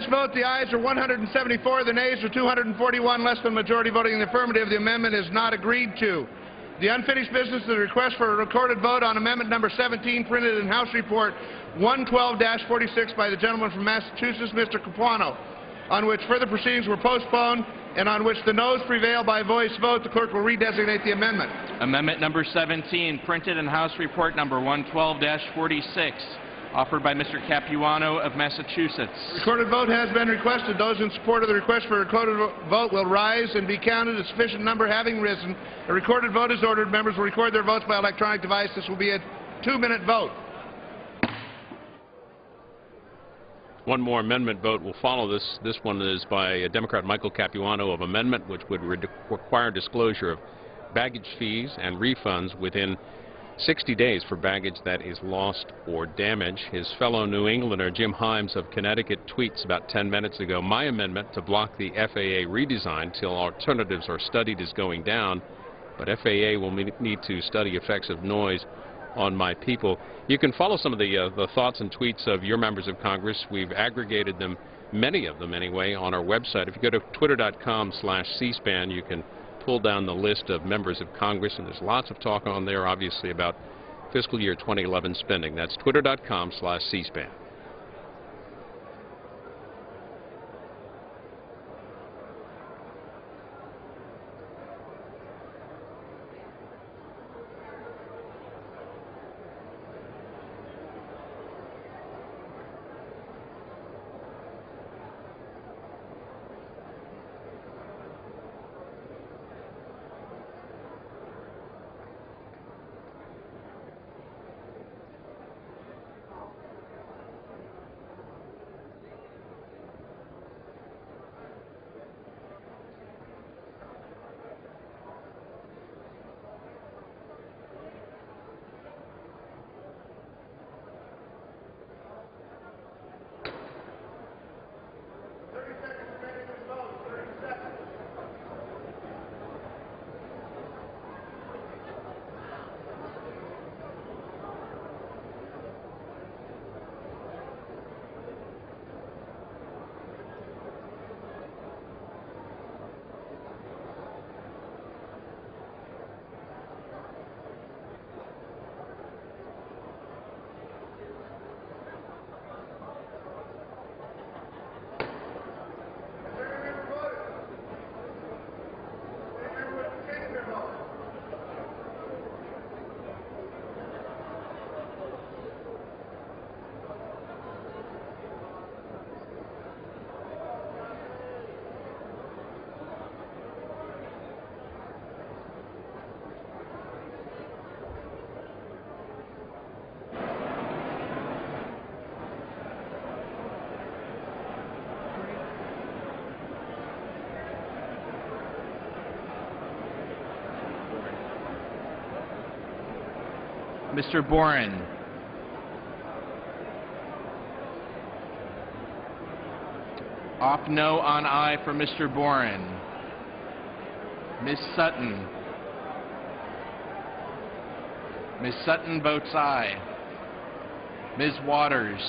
Vote, the ayes are 174, the nays are 241, less than majority voting in the affirmative. The amendment is not agreed to. The unfinished business is the request for a recorded vote on amendment number 17 printed in House Report 112-46 by the gentleman from Massachusetts, Mr. Capuano, on which further proceedings were postponed and on which the noes prevail by voice vote. The clerk will redesignate the amendment. Amendment number 17, printed in House Report number 112-46, offered by Mr. Capuano of Massachusetts. Recorded vote has been requested. Those in support of the request for a recorded vote will rise and be counted. A sufficient number having risen, a recorded vote is ordered. Members will record their votes by electronic device. This will be a 2-minute vote. One more amendment vote will follow this. This one is by Democrat Michael Capuano of amendment, which would require disclosure of baggage fees and refunds within 60 days for baggage that is lost or damaged. His fellow New Englander Jim Himes of Connecticut tweets about 10 minutes ago, "My amendment to block the FAA redesign till alternatives are studied is going down, but FAA will need to study effects of noise on my people." You can follow some of the thoughts and tweets of your members of Congress. We've aggregated them, many of them anyway, on our website. If you go to twitter.com/cspan, you can pull down the list of members of Congress, and there's lots of talk on there, obviously, about fiscal year 2011 spending. That's twitter.com/cspan. Mr. Boren. Off no on aye for Mr. Boren. Ms. Sutton. Ms. Sutton votes aye. Ms. Waters.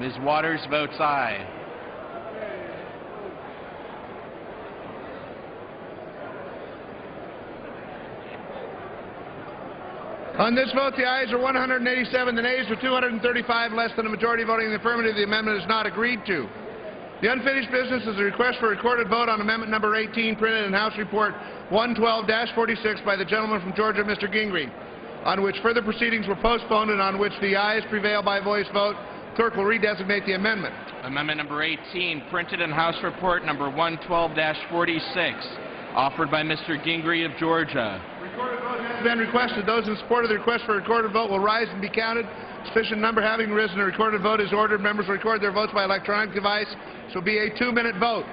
Ms. Waters votes aye. On this vote, the ayes are 187, the nays are 235, less than a majority voting in the affirmative. The amendment is not agreed to. The unfinished business is a request for a recorded vote on amendment number 18, printed in House Report 112-46 by the gentleman from Georgia, Mr. Gingrey, on which further proceedings were postponed and on which the ayes prevail by voice vote. Clerk will redesignate the amendment. Amendment number 18, printed in House Report number 112-46, offered by Mr. Gingrey of Georgia. Has been requested. Those in support of the request for a recorded vote will rise and be counted. Sufficient number having risen, a recorded vote is ordered. Members will record their votes by electronic device. This will be a 2-minute vote.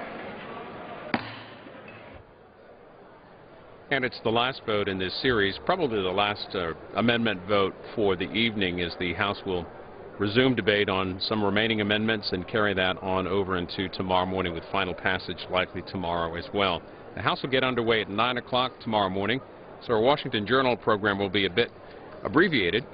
And it's the last vote in this series, probably the last amendment vote for the evening, as the House will resume debate on some remaining amendments and carry that on over into tomorrow morning, with final passage likely tomorrow as well. The House will get underway at 9 o'clock tomorrow morning, so our Washington Journal program will be a bit abbreviated,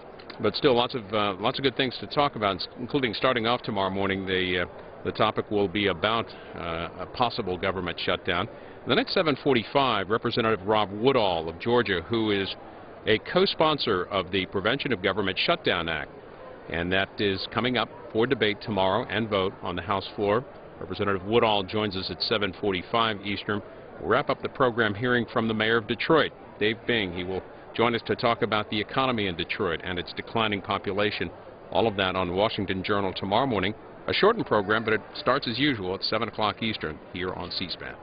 but still lots of good things to talk about, including starting off tomorrow morning. The topic will be about a possible government shutdown. And then at 7:45, Representative Rob Woodall of Georgia, who is a co-sponsor of the Prevention of Government Shutdown Act, and that is coming up for debate tomorrow and vote on the House floor. Representative Woodall joins us at 7:45 Eastern. We'll wrap up the program hearing from the mayor of Detroit, Dave Bing. He will join us to talk about the economy in Detroit and its declining population. All of that on Washington Journal tomorrow morning. A shortened program, but it starts as usual at 7 o'clock Eastern here on C-SPAN.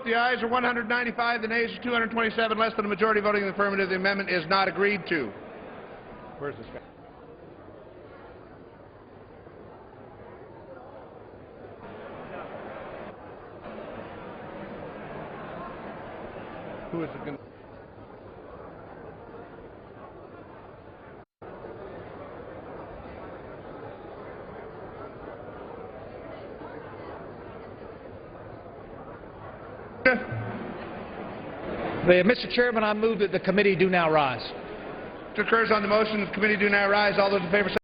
The ayes are 195, the nays are 227, less than a majority voting in the affirmative. The amendment is not agreed to. Where's this guy? Who is it going to... Mr. Chairman, I move that the committee do now rise. Mr. Kerr's on the motion. The committee do now rise. All those in favor say